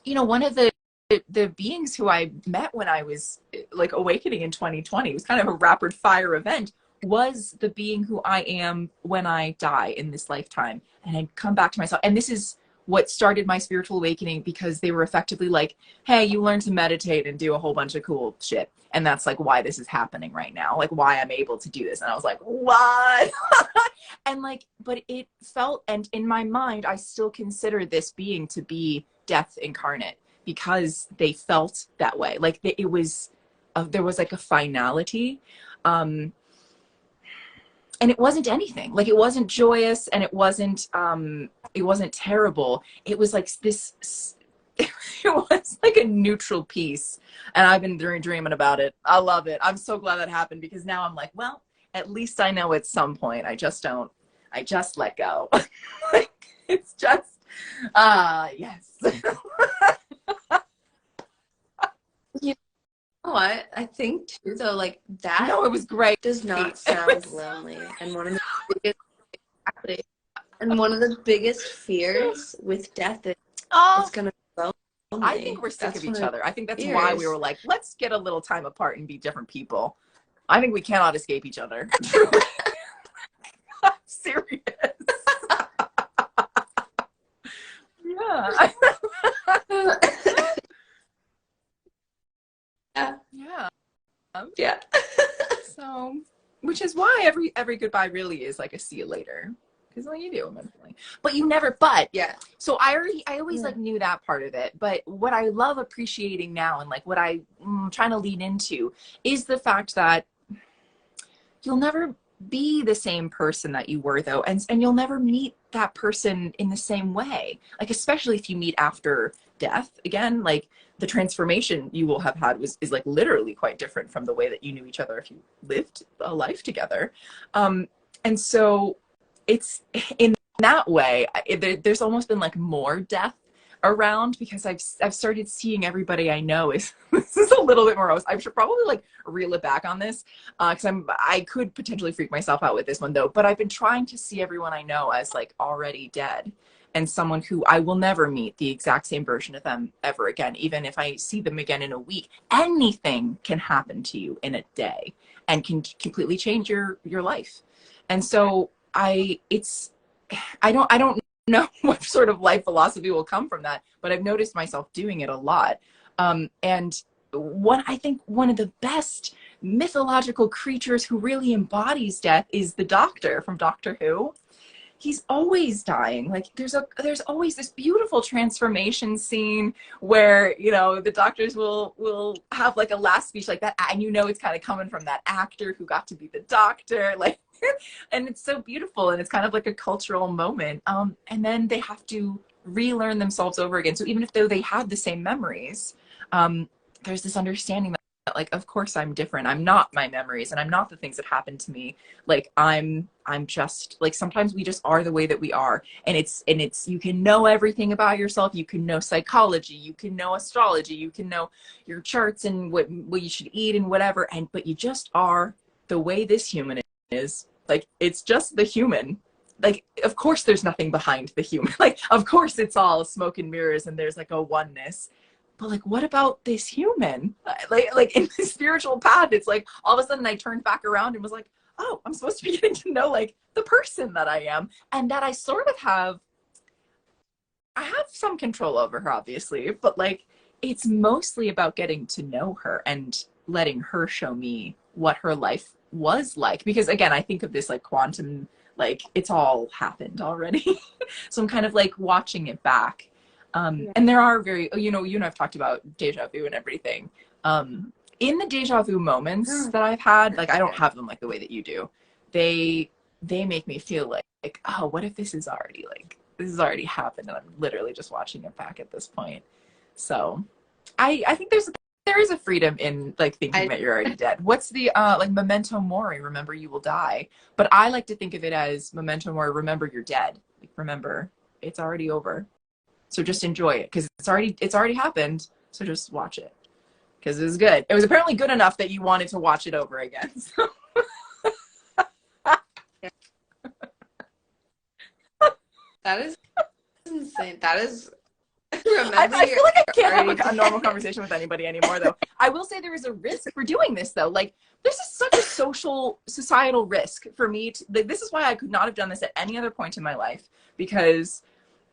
you know, one of the beings who I met when I was like awakening in 2020, it was kind of a rapid fire event, was the being who I am when I die in this lifetime, and I come back to myself. And this is what started my spiritual awakening, because they were effectively like, hey, you learn to meditate and do a whole bunch of cool shit, and that's like why this is happening right now, like why I'm able to do this. And I was like, what? And like, but it felt, and in my mind I still consider this being to be death incarnate, because they felt that way. Like it was, there was like a finality. Um, and it wasn't anything. Like it wasn't joyous, and it wasn't terrible. It was like this, it was like a neutral peace. And I've been dreaming about it. I love it. I'm so glad that happened, because now I'm like, well, at least I know at some point I just don't, I just let go. Like it's just, yes. You know what? I think too, though, like that No, it was great. does It not sound was, lonely. And one of the biggest, exactly. And one of the biggest fears with death is it's oh, gonna be I think lonely. we're sick of That's one each of the other. I think that's why we were fears. like, let's get a little time apart and be different people. I think we cannot escape each other. I'm serious. Yeah. Yeah. Yeah. Yeah. So, which is why every goodbye really is like a see you later, because like you do eventually, but you never. But Yeah. so I always Yeah. like knew that part of it. But what I love appreciating now, and like what I'm trying to lean into, is the fact that you'll never be the same person that you were, though, and you'll never meet that person in the same way, like especially if you meet after death again. Like the transformation you will have had is like literally quite different from the way that you knew each other if you lived a life together. And so it's in that way, there's almost been like more death around, because I've started seeing everybody I know is this is a little bit more. I should probably like reel it back on this, because I could potentially freak myself out with this one though. But I've been trying to see everyone I know as like already dead, and someone who I will never meet the exact same version of them ever again. Even if I see them again in a week, anything can happen to you in a day and can completely change your life. And so I don't know what sort of life philosophy will come from that, but I've noticed myself doing it a lot. And I think one of the best mythological creatures who really embodies death is the Doctor from Doctor Who. he's always dying. Like there's always this beautiful transformation scene where, you know, the doctors will have like a last speech like that, and you know it's kind of coming from that actor who got to be the doctor, like and it's so beautiful, and it's kind of like a cultural moment. And then they have to relearn themselves over again. So even if though they had the same memories, there's this understanding that like, of course I'm different. I'm not my memories, and I'm not the things that happened to me. Like I'm just like, sometimes we just are the way that we are. And it's you can know everything about yourself. You can know psychology, you can know astrology, you can know your charts and what you should eat and whatever. But you just are the way this human is. Like, it's just the human. Like, of course there's nothing behind the human. Like, of course it's all smoke and mirrors and there's like a oneness. But like, what about this human? Like in the spiritual path, it's like all of a sudden I turned back around and was like, oh, I'm supposed to be getting to know like the person that I am, and that I sort of have. I have some control over her, obviously, but like, it's mostly about getting to know her and letting her show me what her life was like. Because again, I think of this like quantum, like it's all happened already. So I'm kind of like watching it back. And there are very, you and I've talked about deja vu and everything. In the deja vu moments that I've had, like I don't have them like the way that you do. They make me feel like, oh, what if this is already like, this has already happened and I'm literally just watching it back at this point. So I think there is a freedom in like thinking that you're already dead. What's the like memento mori, remember you will die. But I like to think of it as memento mori, remember you're dead. Like, remember it's already over. So just enjoy it, because it's already happened. So just watch it, because it was good. It was apparently good enough that you wanted to watch it over again. So. That is insane. That is. I feel like I can't have a normal conversation with anybody anymore, though. I will say there is a risk for doing this, though. Like, this is such a societal risk for me. Like, this is why I could not have done this at any other point in my life, because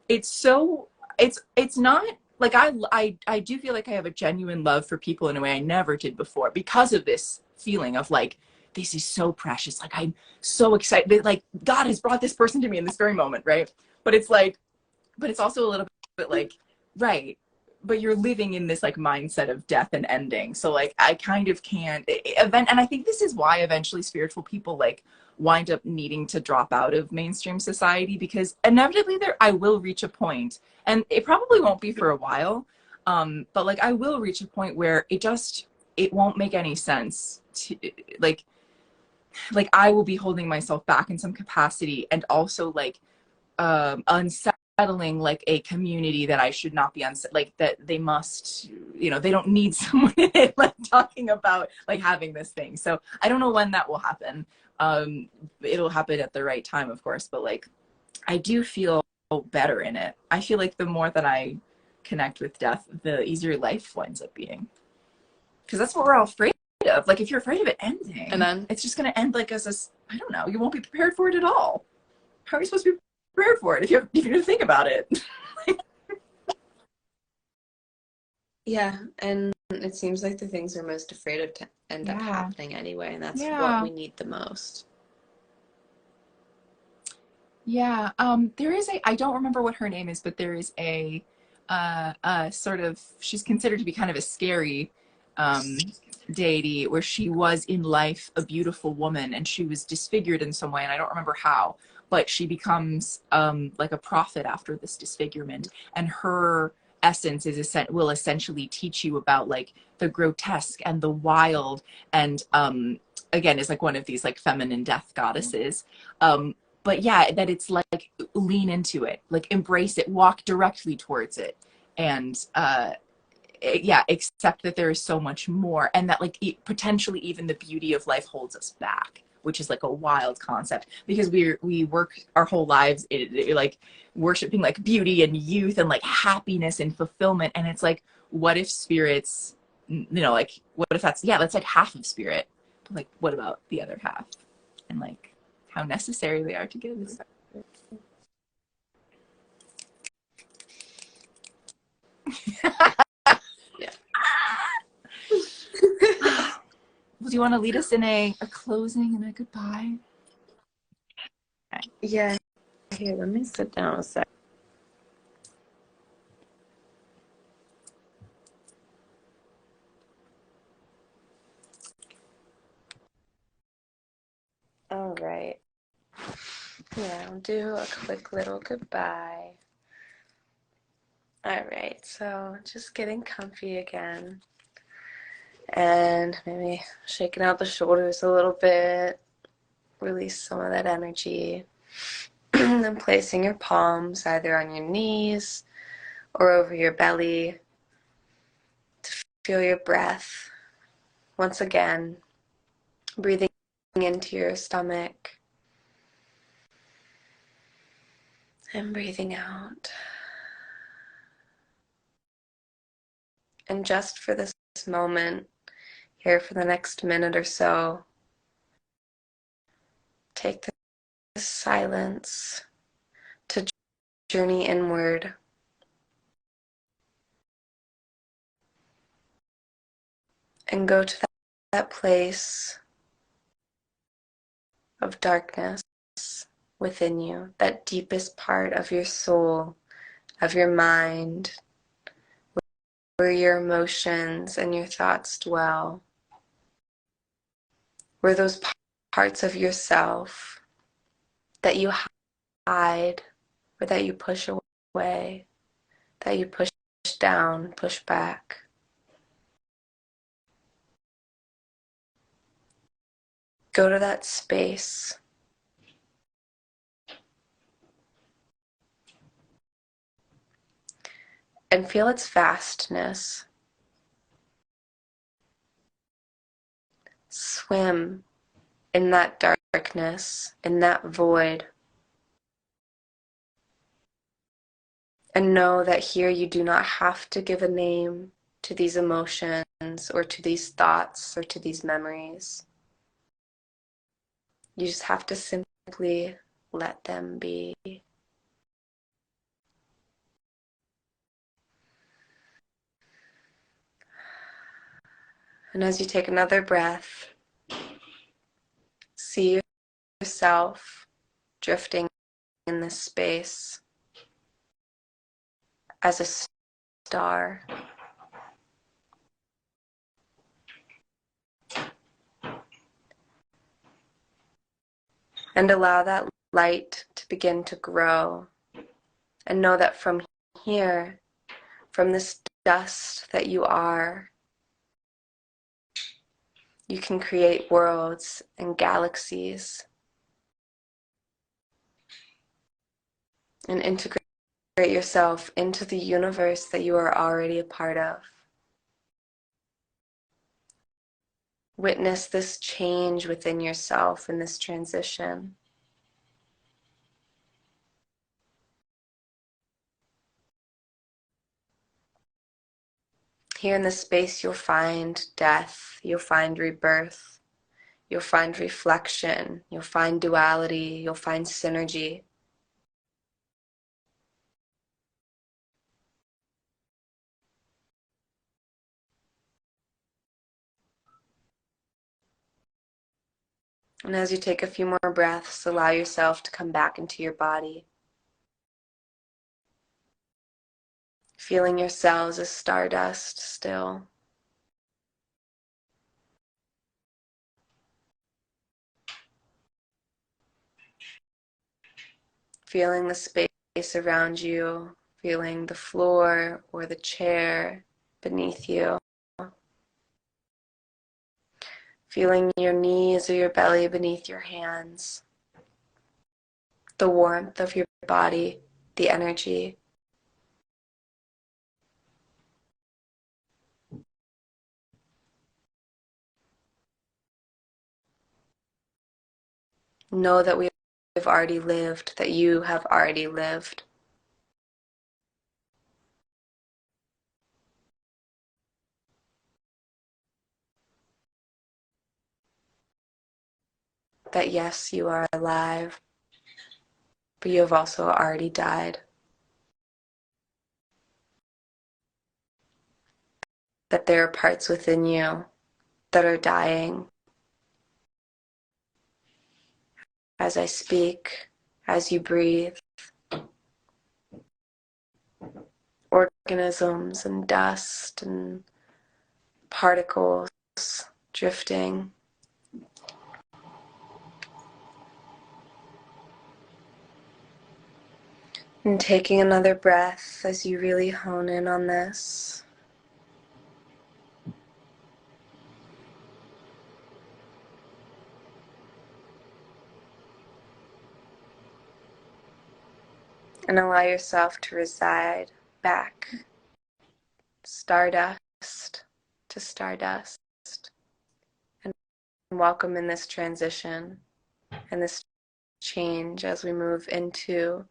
it's not like I do feel like I have a genuine love for people in a way I never did before, because of this feeling of like, this is so precious. Like, I'm so excited. Like, God has brought this person to me in this very moment, right? But it's like, but it's also a little bit like, right, but you're living in this like mindset of death and ending. So like, I kind of can't and I think this is why eventually spiritual people like wind up needing to drop out of mainstream society, because inevitably I will reach a point, and it probably won't be for a while, but like I will reach a point where it won't make any sense to like I will be holding myself back in some capacity, and also like unsettling like a community that I should not be like that they must, they don't need someone in it like talking about like having this thing. So I don't know when that will happen. It'll happen at the right time, of course, but like I do feel better in it. I feel like the more that I connect with death, the easier life winds up being, because that's what we're all afraid of. Like, if you're afraid of it ending, and then it's just going to end like as a, I don't know, you won't be prepared for it at all. How are you supposed to be prepared for it if you didn't think about it? Yeah, and it seems like the things we're most afraid of end up happening anyway, and that's what we need the most. Yeah, there is I don't remember what her name is, but there is a sort of, she's considered to be kind of a scary deity, where she was in life a beautiful woman and she was disfigured in some way, and I don't remember how, but she becomes like a prophet after this disfigurement, and her essence will essentially teach you about like the grotesque and the wild, and again is like one of these like feminine death goddesses. But yeah, that it's like, lean into it, like embrace it, walk directly towards it, and accept that there is so much more, and that like potentially even the beauty of life holds us back, which is like a wild concept, because we work our whole lives like worshiping like beauty and youth and like happiness and fulfillment, and it's like, what if spirits, like what if that's like half of spirit, but like what about the other half, and like how necessary they are together. Yeah. Do you want to lead us in a closing and a goodbye? Okay. Yeah. Here, let me sit down a sec. All right. Yeah, I'll do a quick little goodbye. All right, so just getting comfy again. And maybe shaking out the shoulders a little bit. Release some of that energy. Then placing your palms either on your knees or over your belly to feel your breath. Once again, breathing into your stomach and breathing out. And just for this moment, here for the next minute or so, take this silence to journey inward and go to that place of darkness within you, that deepest part of your soul, of your mind, where your emotions and your thoughts dwell, where those parts of yourself that you hide or that you push away, that you push down, push back. Go to that space and feel its vastness. Swim in that darkness, in that void. And know that here you do not have to give a name to these emotions or to these thoughts or to these memories. You just have to simply let them be. And as you take another breath, see yourself drifting in this space as a star. And allow that light to begin to grow. And know that from here, from this dust that you are, you can create worlds and galaxies and integrate yourself into the universe that you are already a part of. Witness this change within yourself in this transition. Here in this space, you'll find death, you'll find rebirth, you'll find reflection, you'll find duality, you'll find synergy. And as you take a few more breaths, allow yourself to come back into your body. Feeling your cells as stardust still. Feeling the space around you, feeling the floor or the chair beneath you. Feeling your knees or your belly beneath your hands. The warmth of your body, the energy. Know that we have already lived, that you have already lived. That yes, you are alive, but you have also already died. That there are parts within you that are dying. As I speak, as you breathe, organisms and dust and particles drifting. And taking another breath as you really hone in on this. And allow yourself to reside back, stardust to stardust, and welcome in this transition and this change as we move into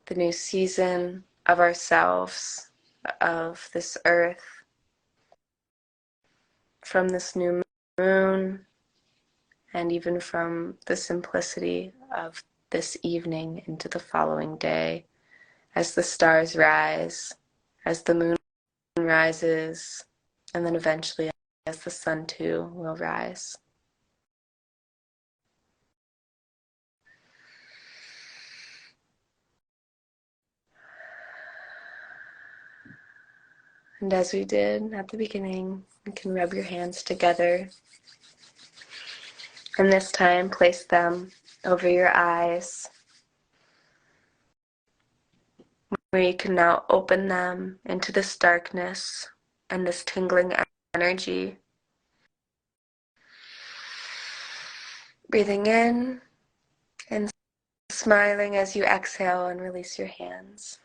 the new season of ourselves, of this earth, from this new moon, and even from the simplicity of this evening into the following day, as the stars rise, as the moon rises, and then eventually as the sun too will rise. And as we did at the beginning, you can rub your hands together, and this time place them over your eyes, where you can now open them into this darkness and this tingling energy. Breathing in and smiling as you exhale and release your hands.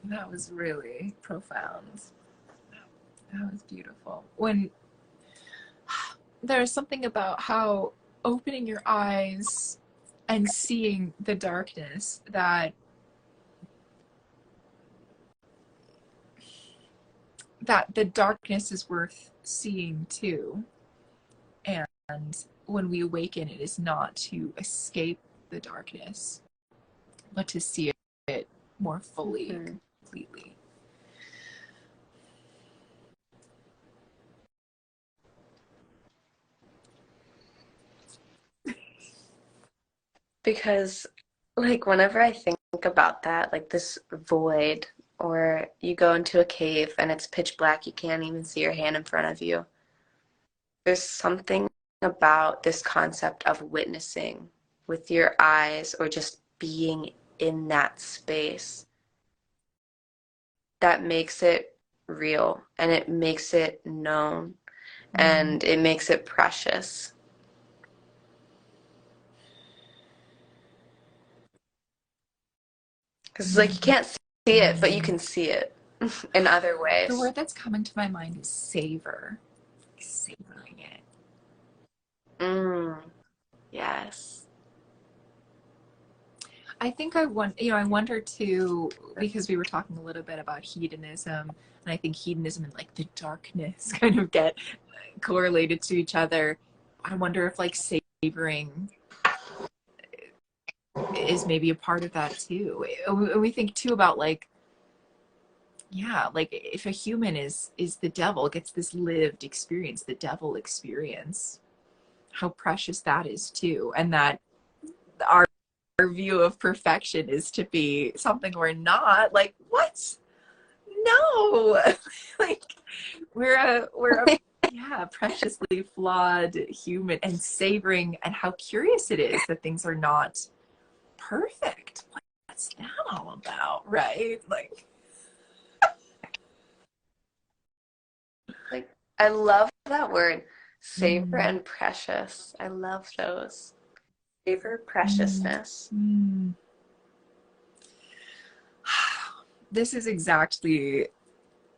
That was really profound. That was beautiful. When there's something about how opening your eyes and seeing the darkness that the darkness is worth seeing too. And when we awaken, it is not to escape the darkness, but to see it more fully, completely. Because, like, whenever I think about that, like this void, or you go into a cave and it's pitch black, you can't even see your hand in front of you. There's something about this concept of witnessing with your eyes or just being in that space that makes it real, and it makes it known, and it makes it precious. Because it's like you can't see it, but you can see it in other The ways. word that's coming to my mind is savor. Savoring it. Yes. I think I wonder too, because we were talking a little bit about hedonism, and I think hedonism and like the darkness kind of get correlated to each other. I wonder if like savoring is maybe a part of that too. We think too about like, yeah, like if a human is the devil, gets this lived experience, the devil experience, how precious that is too, and that our view of perfection is to be something we're not. Like, what? No. Like, we're a yeah, preciously flawed human, and savoring, and how curious it is that things are not perfect. What's that all about, right? Like, I love that word, savor and precious. I love those. Savor preciousness. This is exactly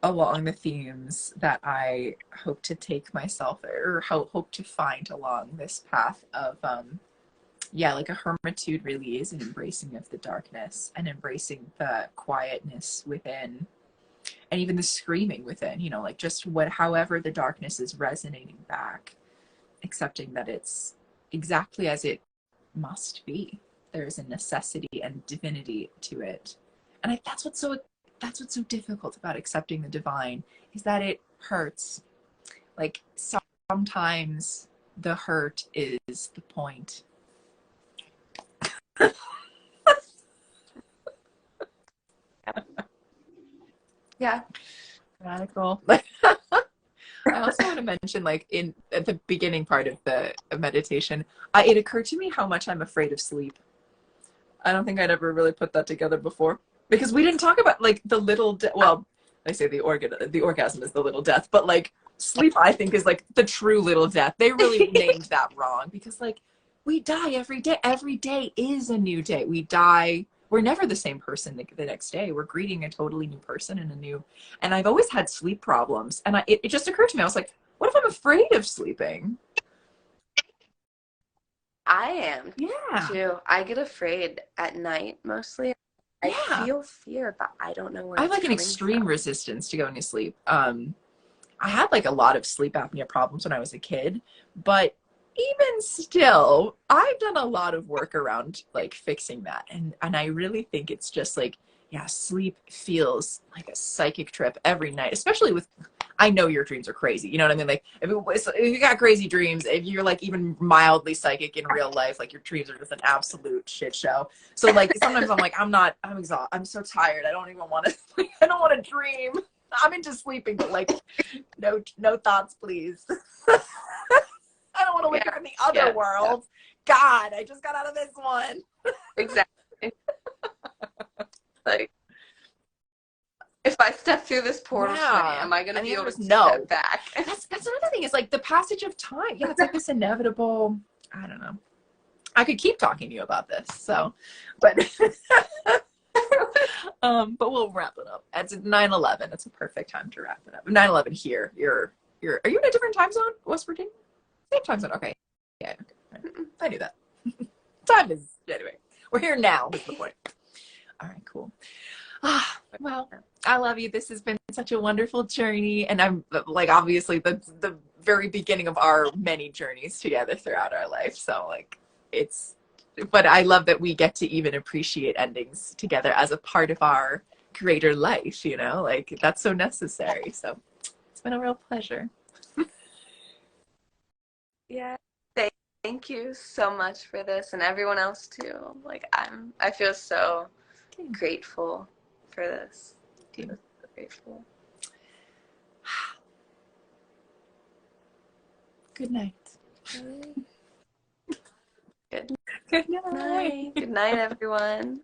along the themes that I hope to take myself, or hope to find along this path of yeah, like a hermitude really is an embracing of the darkness and embracing the quietness within, and even the screaming within, like just however the darkness is resonating back, accepting that it's exactly as it must be. There's a necessity and divinity to it. And that's what's so difficult about accepting the divine, is that it hurts. Like, sometimes the hurt is the point. Yeah. Radical. I also want to mention, like, in at the beginning part of the meditation, it occurred to me how much I'm afraid of sleep. I don't think I'd ever really put that together before because we didn't talk about like the little. Well, I say the orgasm is the little death, but like sleep, I think is like the true little death. They really named that wrong because like we die every day. Every day is a new day. We die. We're never the same person the next day. We're greeting a totally new person and a new. And I've always had sleep problems, and it just occurred to me. I was like, what if I'm afraid of sleeping? I am Yeah, too. I get afraid at night mostly. I yeah. feel fear, but I don't know where I have it's like an coming extreme from. resistance to going to sleep. I had like a lot of sleep apnea problems when I was a kid, but even still, I've done a lot of work around like fixing that. And I really think it's just like, yeah, sleep feels like a psychic trip every night, especially with I know your dreams are crazy. You know what I mean? Like if you got crazy dreams, if you're like even mildly psychic in real life, like your dreams are just an absolute shit show. So like sometimes I'm like, I'm exhausted. I'm so tired. I don't even want to, I don't want to dream. I'm into sleeping, but like no thoughts, please. I don't want to wake Yeah, up in the other yeah, yeah. world. God, I just got out of this one. Exactly. Like, if I step through this portal tonight, Yeah. am I going to And be the answer able is to no. step back? That's another thing is like the passage of time. Yeah, it's like this inevitable, I don't know. I could keep talking to you about this. So, but but we'll wrap it up. It's 9/11. It's a perfect time to wrap it up. 9/11 here. You're are you in a different time zone? West Virginia? Same time zone. Okay. Yeah, okay. I knew that. Time is anyway. We're here now is the point. All right, cool. Ah, well, I love you. This has been such a wonderful journey, and I'm like obviously the very beginning of our many journeys together throughout our life. So like it's but I love that we get to even appreciate endings together as a part of our greater life, you know? Like that's so necessary. So it's been a real pleasure. Yeah. Thank you so much for this and everyone else too. Like I feel so Okay. grateful for this. Okay. So grateful. Good night. Good Good night. night. Good night, everyone.